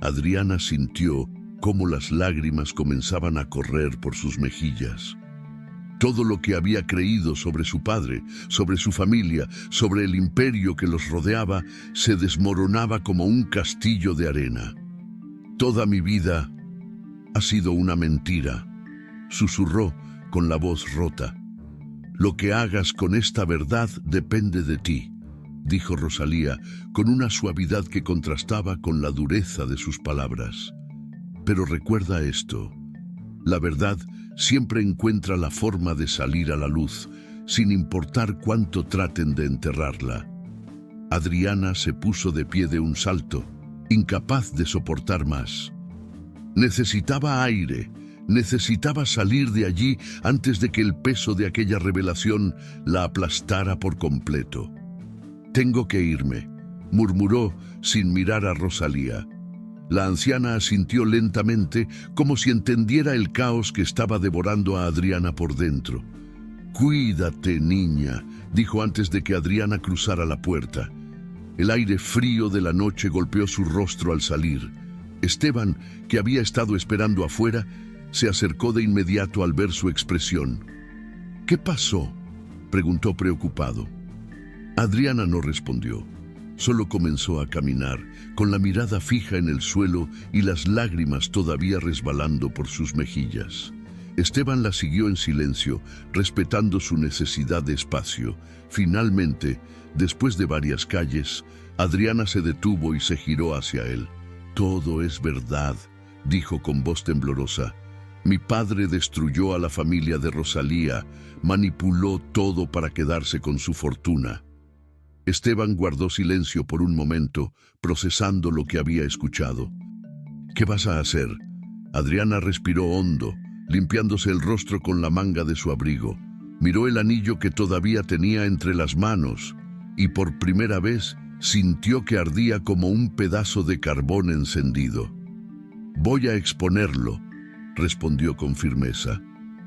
Adriana sintió cómo las lágrimas comenzaban a correr por sus mejillas. Todo lo que había creído sobre su padre, sobre su familia, sobre el imperio que los rodeaba, se desmoronaba como un castillo de arena. «Toda mi vida ha sido una mentira», susurró con la voz rota. «Lo que hagas con esta verdad depende de ti», dijo Rosalía, con una suavidad que contrastaba con la dureza de sus palabras. «Pero recuerda esto: la verdad siempre encuentra la forma de salir a la luz, sin importar cuánto traten de enterrarla». Adriana se puso de pie de un salto, incapaz de soportar más. Necesitaba aire, necesitaba salir de allí antes de que el peso de aquella revelación la aplastara por completo. «Tengo que irme», murmuró sin mirar a Rosalía. La anciana asintió lentamente, como si entendiera el caos que estaba devorando a Adriana por dentro. «Cuídate, niña», dijo antes de que Adriana cruzara la puerta. El aire frío de la noche golpeó su rostro al salir. Esteban, que había estado esperando afuera, se acercó de inmediato al ver su expresión. «¿Qué pasó?», preguntó preocupado. Adriana no respondió. Solo comenzó a caminar, con la mirada fija en el suelo y las lágrimas todavía resbalando por sus mejillas. Esteban la siguió en silencio, respetando su necesidad de espacio. Finalmente, después de varias calles, Adriana se detuvo y se giró hacia él. «Todo es verdad», dijo con voz temblorosa. «Mi padre destruyó a la familia de Rosalía, manipuló todo para quedarse con su fortuna». Esteban guardó silencio por un momento, procesando lo que había escuchado. «¿Qué vas a hacer?». Adriana respiró hondo, limpiándose el rostro con la manga de su abrigo. Miró el anillo que todavía tenía entre las manos y por primera vez sintió que ardía como un pedazo de carbón encendido. «Voy a exponerlo», respondió con firmeza.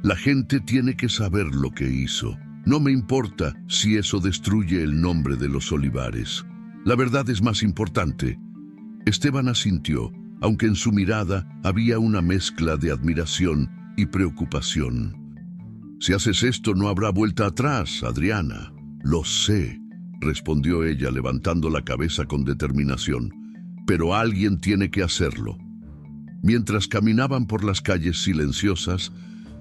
«La gente tiene que saber lo que hizo. No me importa si eso destruye el nombre de los olivares. La verdad es más importante». Esteban asintió, aunque en su mirada había una mezcla de admiración y preocupación. «Si haces esto no habrá vuelta atrás, Adriana». «Lo sé», respondió ella levantando la cabeza con determinación. «Pero alguien tiene que hacerlo». Mientras caminaban por las calles silenciosas,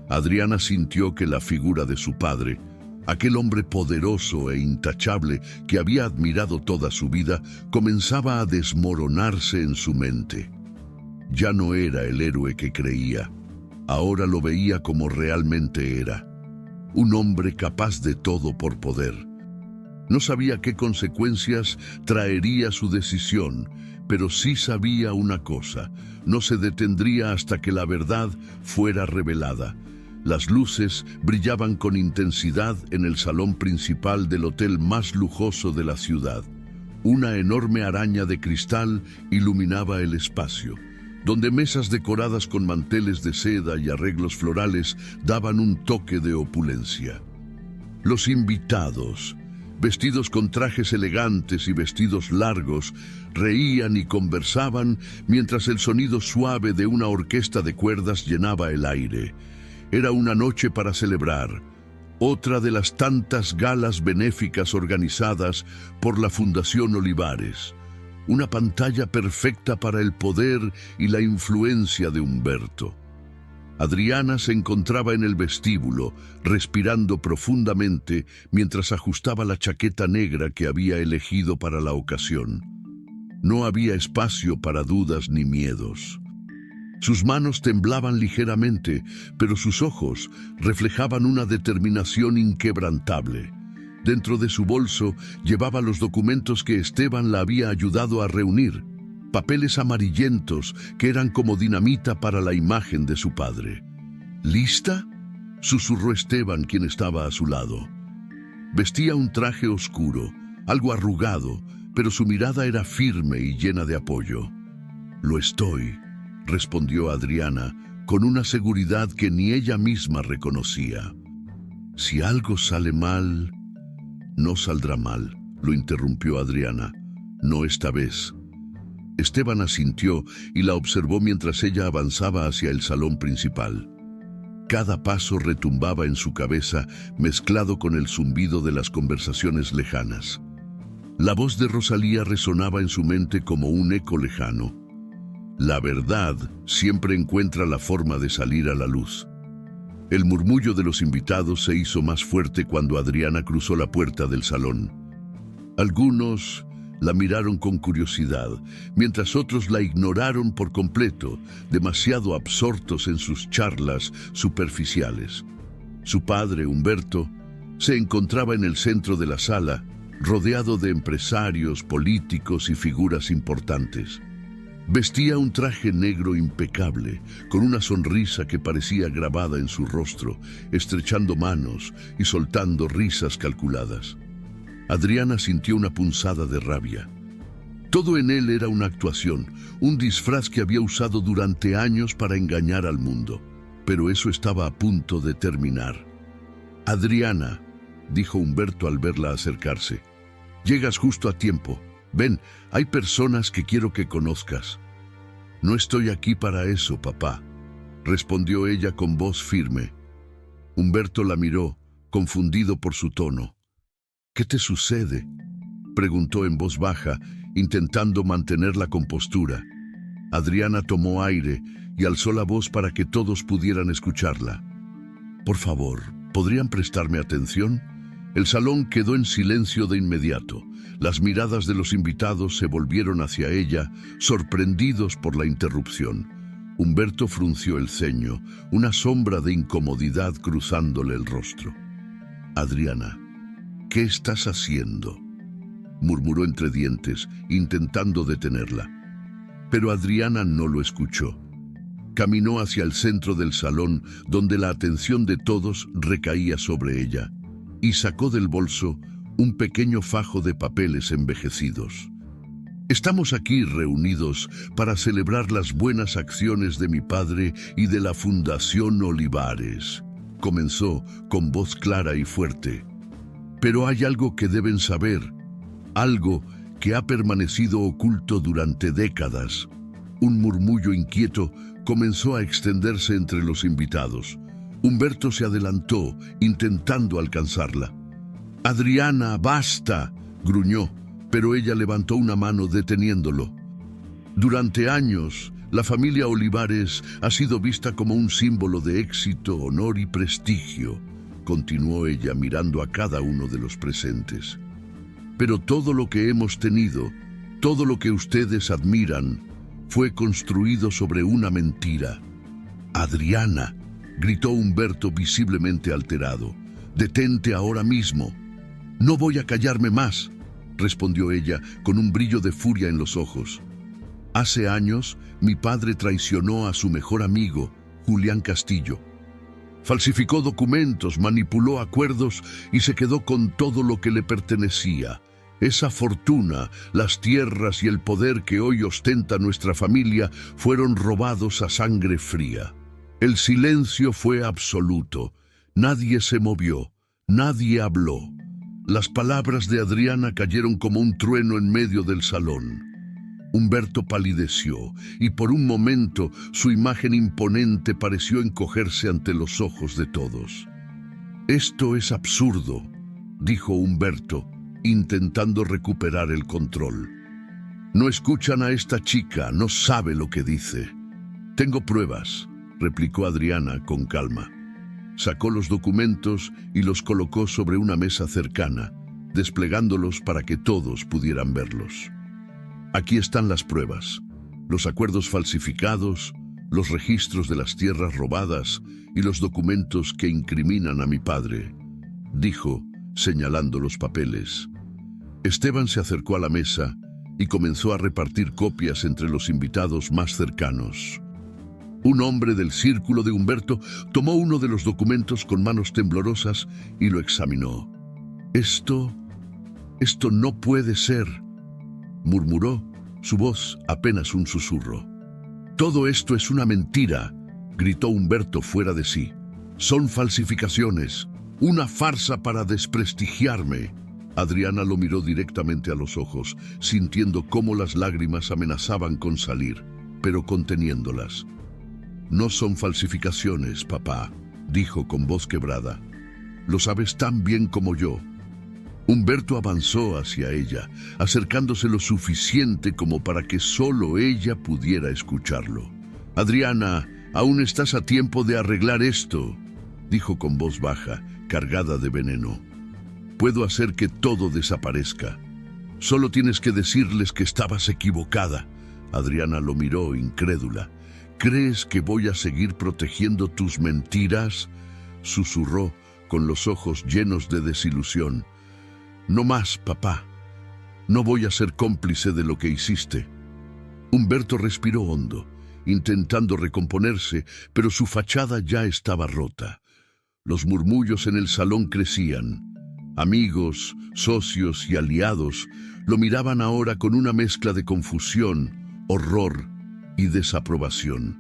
Adriana sintió que la figura de su padre Aquel hombre poderoso e intachable que había admirado toda su vida comenzaba a desmoronarse en su mente. Ya no era el héroe que creía. Ahora lo veía como realmente era. Un hombre capaz de todo por poder. No sabía qué consecuencias traería su decisión, pero sí sabía una cosa: no se detendría hasta que la verdad fuera revelada. Las luces brillaban con intensidad en el salón principal del hotel más lujoso de la ciudad. Una enorme araña de cristal iluminaba el espacio, donde mesas decoradas con manteles de seda y arreglos florales daban un toque de opulencia. Los invitados, vestidos con trajes elegantes y vestidos largos, reían y conversaban mientras el sonido suave de una orquesta de cuerdas llenaba el aire. Era una noche para celebrar, otra de las tantas galas benéficas organizadas por la Fundación Olivares. Una pantalla perfecta para el poder y la influencia de Humberto. Adriana se encontraba en el vestíbulo, respirando profundamente mientras ajustaba la chaqueta negra que había elegido para la ocasión. No había espacio para dudas ni miedos. Sus manos temblaban ligeramente, pero sus ojos reflejaban una determinación inquebrantable. Dentro de su bolso llevaba los documentos que Esteban la había ayudado a reunir, papeles amarillentos que eran como dinamita para la imagen de su padre. ¿Lista?, susurró Esteban, quien estaba a su lado. Vestía un traje oscuro, algo arrugado, pero su mirada era firme y llena de apoyo. «Lo estoy», respondió Adriana, con una seguridad que ni ella misma reconocía. «Si algo sale mal...» «No saldrá mal», lo interrumpió Adriana. «No esta vez». Esteban asintió y la observó mientras ella avanzaba hacia el salón principal. Cada paso retumbaba en su cabeza, mezclado con el zumbido de las conversaciones lejanas. La voz de Rosalía resonaba en su mente como un eco lejano. La verdad siempre encuentra la forma de salir a la luz. El murmullo de los invitados se hizo más fuerte cuando Adriana cruzó la puerta del salón. Algunos la miraron con curiosidad, mientras otros la ignoraron por completo, demasiado absortos en sus charlas superficiales. Su padre, Humberto, se encontraba en el centro de la sala, rodeado de empresarios, políticos y figuras importantes. Vestía un traje negro impecable, con una sonrisa que parecía grabada en su rostro, estrechando manos y soltando risas calculadas. Adriana sintió una punzada de rabia. Todo en él era una actuación, un disfraz que había usado durante años para engañar al mundo. Pero eso estaba a punto de terminar. «Adriana», dijo Humberto al verla acercarse, «llegas justo a tiempo. Ven, hay personas que quiero que conozcas». «No estoy aquí para eso, papá», respondió ella con voz firme. Humberto la miró, confundido por su tono. «¿Qué te sucede?», preguntó en voz baja, intentando mantener la compostura. Adriana tomó aire y alzó la voz para que todos pudieran escucharla. «Por favor, ¿podrían prestarme atención?». El salón quedó en silencio de inmediato. Las miradas de los invitados se volvieron hacia ella, sorprendidos por la interrupción. Humberto frunció el ceño, una sombra de incomodidad cruzándole el rostro. «Adriana, ¿qué estás haciendo?», murmuró entre dientes, intentando detenerla. Pero Adriana no lo escuchó. Caminó hacia el centro del salón, donde la atención de todos recaía sobre ella, y sacó del bolso un pequeño fajo de papeles envejecidos. «Estamos aquí reunidos para celebrar las buenas acciones de mi padre y de la Fundación Olivares», comenzó con voz clara y fuerte. «Pero hay algo que deben saber, algo que ha permanecido oculto durante décadas». Un murmullo inquieto comenzó a extenderse entre los invitados. Humberto se adelantó, intentando alcanzarla. «Adriana, basta», gruñó, pero ella levantó una mano deteniéndolo. Durante años, la familia Olivares ha sido vista como un símbolo de éxito, honor y prestigio. continuó ella mirando a cada uno de los presentes. Pero todo lo que hemos tenido, todo lo que ustedes admiran, fue construido sobre una mentira. Adriana, gritó Humberto visiblemente alterado, detente ahora mismo. No voy a callarme más, respondió ella con un brillo de furia en los ojos. Hace años, mi padre traicionó a su mejor amigo, Julián Castillo. Falsificó documentos, manipuló acuerdos y se quedó con todo lo que le pertenecía. Esa fortuna, las tierras y el poder que hoy ostenta nuestra familia fueron robados a sangre fría. El silencio fue absoluto. Nadie se movió, nadie habló. Las palabras de Adriana cayeron como un trueno en medio del salón. Humberto palideció y por un momento su imagen imponente pareció encogerse ante los ojos de todos. «Esto es absurdo», dijo Humberto, intentando recuperar el control. «No escuchan a esta chica, no sabe lo que dice». «Tengo pruebas», replicó Adriana con calma. Sacó los documentos y los colocó sobre una mesa cercana, desplegándolos para que todos pudieran verlos. Aquí están las pruebas, los acuerdos falsificados, los registros de las tierras robadas y los documentos que incriminan a mi padre, dijo, señalando los papeles. Esteban se acercó a la mesa y comenzó a repartir copias entre los invitados más cercanos. Un hombre del círculo de Humberto tomó uno de los documentos con manos temblorosas y lo examinó. Esto no puede ser», murmuró, su voz apenas un susurro. «Todo esto es una mentira», gritó Humberto fuera de sí. «Son falsificaciones, una farsa para desprestigiarme». Adriana lo miró directamente a los ojos, sintiendo cómo las lágrimas amenazaban con salir, pero conteniéndolas. «No son falsificaciones, papá», dijo con voz quebrada. «Lo sabes tan bien como yo». Humberto avanzó hacia ella, acercándose lo suficiente como para que solo ella pudiera escucharlo. «Adriana, aún estás a tiempo de arreglar esto», dijo con voz baja, cargada de veneno. «Puedo hacer que todo desaparezca. Solo tienes que decirles que estabas equivocada». Adriana lo miró incrédula. «¿Crees que voy a seguir protegiendo tus mentiras?», susurró, con los ojos llenos de desilusión. «No más, papá. No voy a ser cómplice de lo que hiciste». Humberto respiró hondo, intentando recomponerse, pero su fachada ya estaba rota. Los murmullos en el salón crecían. Amigos, socios y aliados lo miraban ahora con una mezcla de confusión, horror y desaprobación.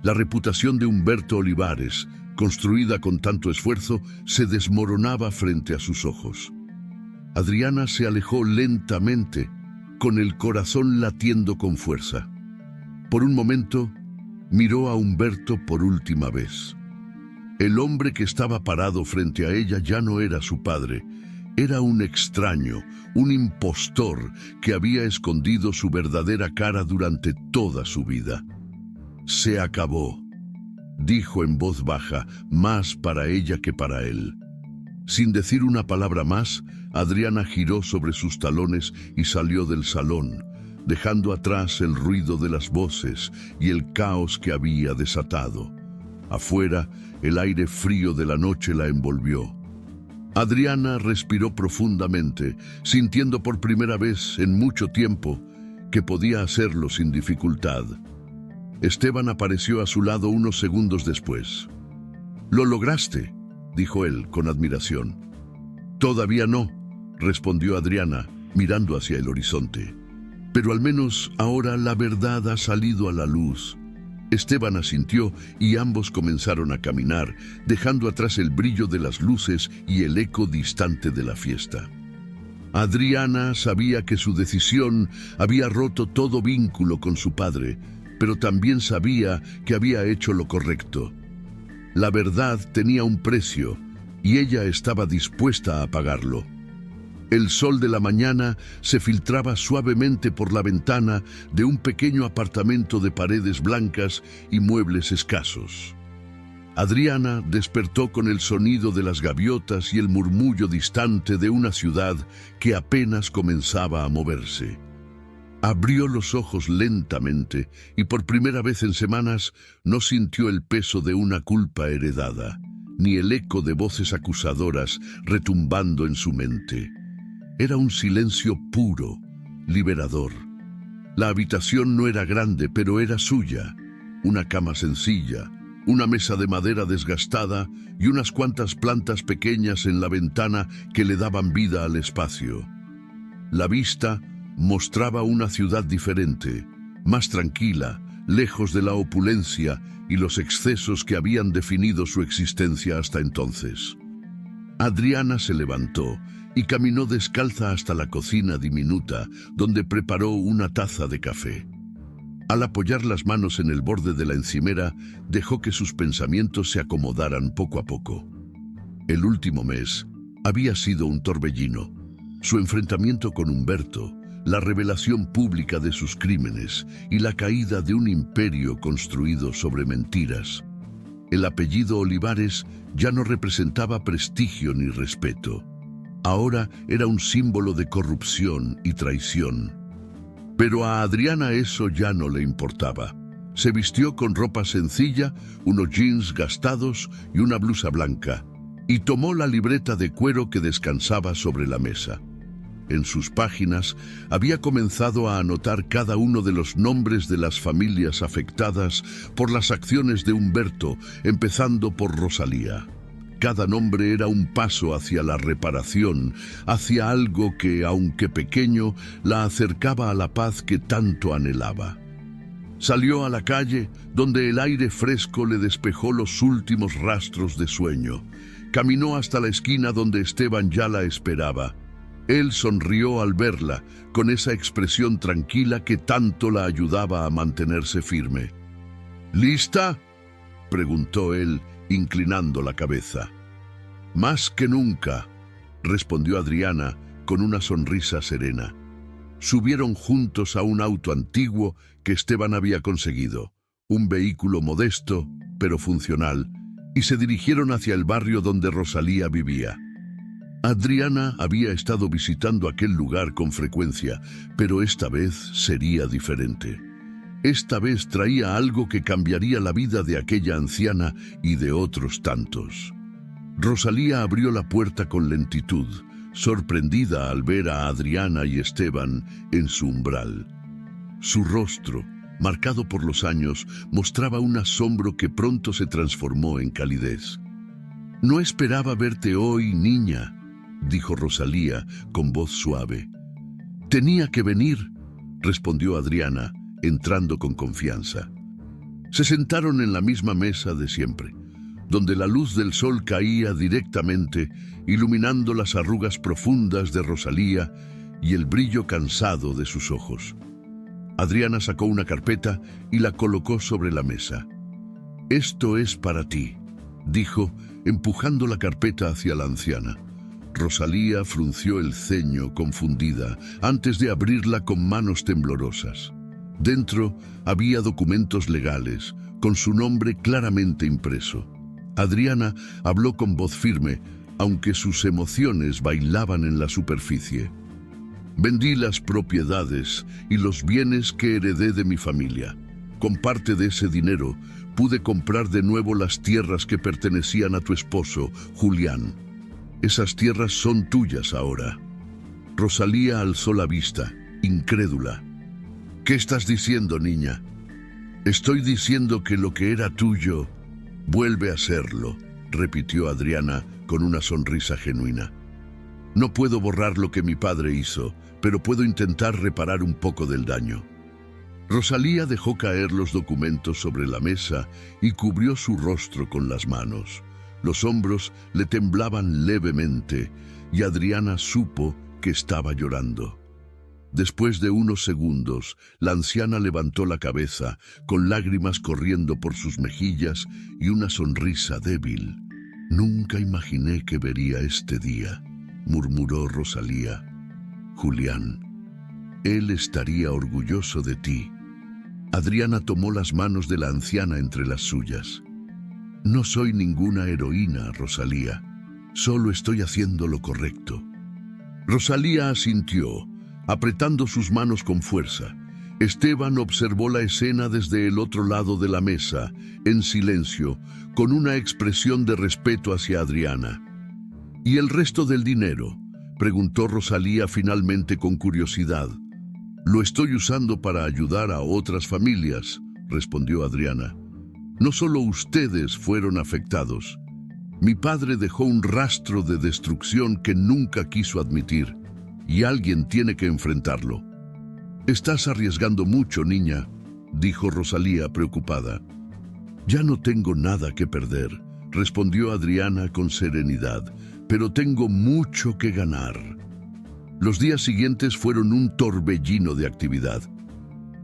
La reputación de Humberto Olivares, construida con tanto esfuerzo, se desmoronaba frente a sus ojos. Adriana se alejó lentamente, con el corazón latiendo con fuerza. Por un momento, miró a Humberto por última vez. El hombre que estaba parado frente a ella ya no era su padre. Era un extraño, un impostor que había escondido su verdadera cara durante toda su vida. «Se acabó», dijo en voz baja, más para ella que para él. Sin decir una palabra más, Adriana giró sobre sus talones y salió del salón, dejando atrás el ruido de las voces y el caos que había desatado. Afuera, el aire frío de la noche la envolvió. Adriana respiró profundamente, sintiendo por primera vez en mucho tiempo que podía hacerlo sin dificultad. Esteban apareció a su lado unos segundos después. «Lo lograste», dijo él con admiración. «Todavía no», respondió Adriana, mirando hacia el horizonte. «Pero al menos ahora la verdad ha salido a la luz». Esteban asintió y ambos comenzaron a caminar, dejando atrás el brillo de las luces y el eco distante de la fiesta. Adriana sabía que su decisión había roto todo vínculo con su padre, pero también sabía que había hecho lo correcto. La verdad tenía un precio y ella estaba dispuesta a pagarlo. El sol de la mañana se filtraba suavemente por la ventana de un pequeño apartamento de paredes blancas y muebles escasos. Adriana despertó con el sonido de las gaviotas y el murmullo distante de una ciudad que apenas comenzaba a moverse. Abrió los ojos lentamente y por primera vez en semanas no sintió el peso de una culpa heredada, ni el eco de voces acusadoras retumbando en su mente. Era un silencio puro, liberador. La habitación no era grande, pero era suya. Una cama sencilla, una mesa de madera desgastada y unas cuantas plantas pequeñas en la ventana que le daban vida al espacio. La vista mostraba una ciudad diferente, más tranquila, lejos de la opulencia y los excesos que habían definido su existencia hasta entonces. Adriana se levantó y caminó descalza hasta la cocina diminuta, donde preparó una taza de café. Al apoyar las manos en el borde de la encimera, dejó que sus pensamientos se acomodaran poco a poco. El último mes había sido un torbellino. Su enfrentamiento con Humberto, la revelación pública de sus crímenes y la caída de un imperio construido sobre mentiras. El apellido Olivares ya no representaba prestigio ni respeto. Ahora era un símbolo de corrupción y traición. Pero a Adriana eso ya no le importaba. Se vistió con ropa sencilla, unos jeans gastados y una blusa blanca, y tomó la libreta de cuero que descansaba sobre la mesa. En sus páginas había comenzado a anotar cada uno de los nombres de las familias afectadas por las acciones de Humberto, empezando por Rosalía. Cada nombre era un paso hacia la reparación, hacia algo que, aunque pequeño, la acercaba a la paz que tanto anhelaba. Salió a la calle, donde el aire fresco le despejó los últimos rastros de sueño. Caminó hasta la esquina donde Esteban ya la esperaba. Él sonrió al verla, con esa expresión tranquila que tanto la ayudaba a mantenerse firme. ¿Lista?, preguntó él, inclinando la cabeza. Más que nunca, respondió Adriana con una sonrisa serena. Subieron juntos a un auto antiguo que Esteban había conseguido, un vehículo modesto, pero funcional, y se dirigieron hacia el barrio donde Rosalía vivía. Adriana había estado visitando aquel lugar con frecuencia, pero esta vez sería diferente. Esta vez traía algo que cambiaría la vida de aquella anciana y de otros tantos. Rosalía abrió la puerta con lentitud, sorprendida al ver a Adriana y Esteban en su umbral. Su rostro, marcado por los años, mostraba un asombro que pronto se transformó en calidez. «No esperaba verte hoy, niña», dijo Rosalía con voz suave. «Tenía que venir», respondió Adriana, entrando con confianza. Se sentaron en la misma mesa de siempre, donde la luz del sol caía directamente, iluminando las arrugas profundas de Rosalía y el brillo cansado de sus ojos. Adriana sacó una carpeta y la colocó sobre la mesa. «Esto es para ti», dijo, empujando la carpeta hacia la anciana. Rosalía frunció el ceño confundida antes de abrirla con manos temblorosas. Dentro había documentos legales, con su nombre claramente impreso. Adriana habló con voz firme, aunque sus emociones bailaban en la superficie. «Vendí las propiedades y los bienes que heredé de mi familia. Con parte de ese dinero pude comprar de nuevo las tierras que pertenecían a tu esposo, Julián. Esas tierras son tuyas ahora». Rosalía alzó la vista, incrédula. «¿Qué estás diciendo, niña?» «Estoy diciendo que lo que era tuyo vuelve a serlo», repitió Adriana con una sonrisa genuina. «No puedo borrar lo que mi padre hizo, pero puedo intentar reparar un poco del daño». Rosalía dejó caer los documentos sobre la mesa y cubrió su rostro con las manos. Los hombros le temblaban levemente y Adriana supo que estaba llorando. Después de unos segundos, la anciana levantó la cabeza, con lágrimas corriendo por sus mejillas y una sonrisa débil. «Nunca imaginé que vería este día», murmuró Rosalía. «Julián, él estaría orgulloso de ti». Adriana tomó las manos de la anciana entre las suyas. No soy ninguna heroína, Rosalía. Solo estoy haciendo lo correcto. Rosalía asintió, apretando sus manos con fuerza. Esteban observó la escena desde el otro lado de la mesa, en silencio, con una expresión de respeto hacia Adriana. ¿Y el resto del dinero?, preguntó Rosalía finalmente con curiosidad. Lo estoy usando para ayudar a otras familias, respondió Adriana. No solo ustedes fueron afectados. Mi padre dejó un rastro de destrucción que nunca quiso admitir, y alguien tiene que enfrentarlo. Estás arriesgando mucho, niña, dijo Rosalía preocupada. Ya no tengo nada que perder, respondió Adriana con serenidad, pero tengo mucho que ganar. Los días siguientes fueron un torbellino de actividad.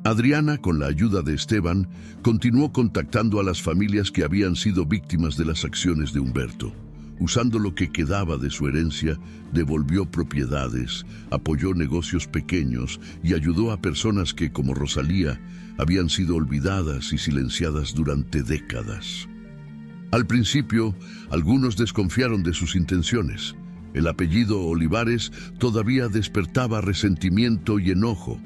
Adriana, con la ayuda de Esteban, continuó contactando a las familias que habían sido víctimas de las acciones de Humberto. Usando lo que quedaba de su herencia, devolvió propiedades, apoyó negocios pequeños y ayudó a personas que, como Rosalía, habían sido olvidadas y silenciadas durante décadas. Al principio, algunos desconfiaron de sus intenciones. El apellido Olivares todavía despertaba resentimiento y enojo,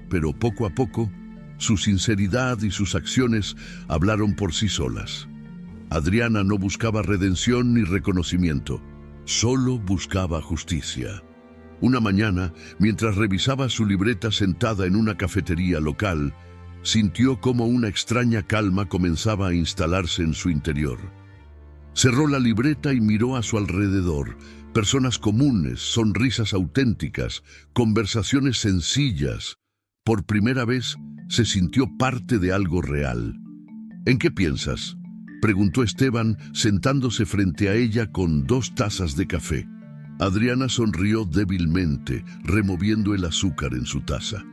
pero poco a poco, su sinceridad y sus acciones hablaron por sí solas. Adriana no buscaba redención ni reconocimiento, solo buscaba justicia. Una mañana, mientras revisaba su libreta sentada en una cafetería local, sintió cómo una extraña calma comenzaba a instalarse en su interior. Cerró la libreta y miró a su alrededor. Personas comunes, sonrisas auténticas, conversaciones sencillas. Por primera vez se sintió parte de algo real. ¿En qué piensas?, preguntó Esteban, sentándose frente a ella con 2 tazas de café. Adriana sonrió débilmente, removiendo el azúcar en su taza.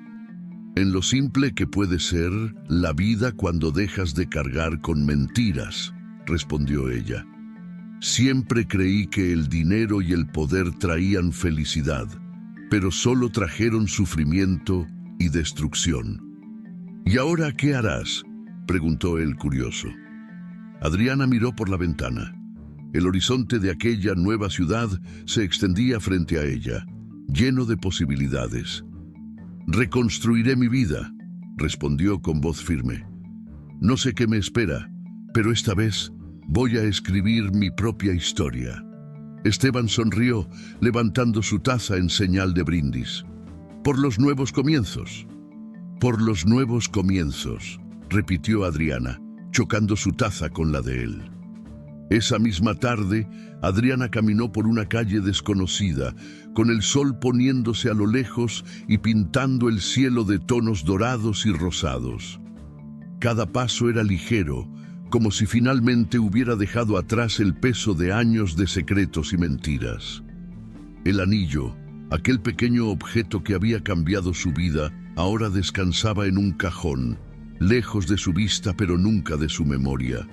En lo simple que puede ser la vida cuando dejas de cargar con mentiras, respondió ella. Siempre creí que el dinero y el poder traían felicidad, pero solo trajeron sufrimiento y destrucción. ¿Y ahora qué harás?, preguntó él curioso. Adriana miró por la ventana. El horizonte de aquella nueva ciudad se extendía frente a ella, lleno de posibilidades. «Reconstruiré mi vida», respondió con voz firme. «No sé qué me espera, pero esta vez voy a escribir mi propia historia». Esteban sonrió, levantando su taza en señal de brindis. «Por los nuevos comienzos». «Por los nuevos comienzos», repitió Adriana, chocando su taza con la de él. Esa misma tarde, Adriana caminó por una calle desconocida, con el sol poniéndose a lo lejos y pintando el cielo de tonos dorados y rosados. Cada paso era ligero, como si finalmente hubiera dejado atrás el peso de años de secretos y mentiras. El anillo, aquel pequeño objeto que había cambiado su vida, ahora descansaba en un cajón, lejos de su vista pero nunca de su memoria.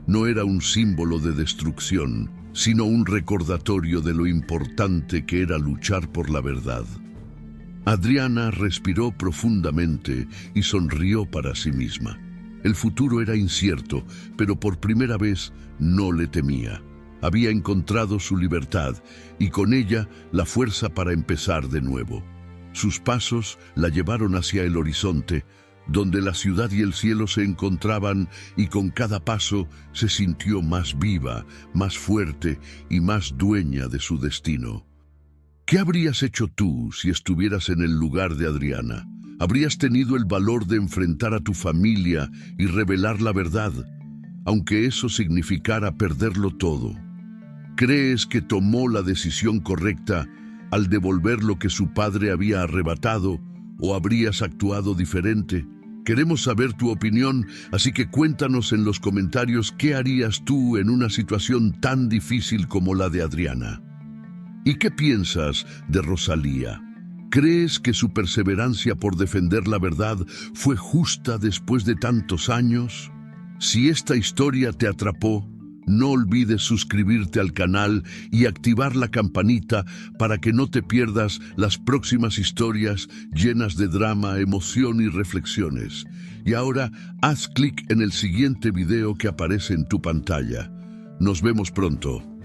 No era un símbolo de destrucción, sino un recordatorio de lo importante que era luchar por la verdad. Adriana respiró profundamente y sonrió para sí misma. El futuro era incierto, pero por primera vez no le temía. Había encontrado su libertad y con ella la fuerza para empezar de nuevo. Sus pasos la llevaron hacia el horizonte, donde la ciudad y el cielo se encontraban, y con cada paso se sintió más viva, más fuerte y más dueña de su destino. ¿Qué habrías hecho tú si estuvieras en el lugar de Adriana? ¿Habrías tenido el valor de enfrentar a tu familia y revelar la verdad, aunque eso significara perderlo todo? ¿Crees que tomó la decisión correcta al devolver lo que su padre había arrebatado, o habrías actuado diferente? Queremos saber tu opinión, así que cuéntanos en los comentarios qué harías tú en una situación tan difícil como la de Adriana. ¿Y qué piensas de Rosalía? ¿Crees que su perseverancia por defender la verdad fue justa después de tantos años? Si esta historia te atrapó, No olvides suscribirte al canal y activar la campanita para que no te pierdas las próximas historias llenas de drama, emoción y reflexiones. Y ahora haz clic en el siguiente video que aparece en tu pantalla. Nos vemos pronto.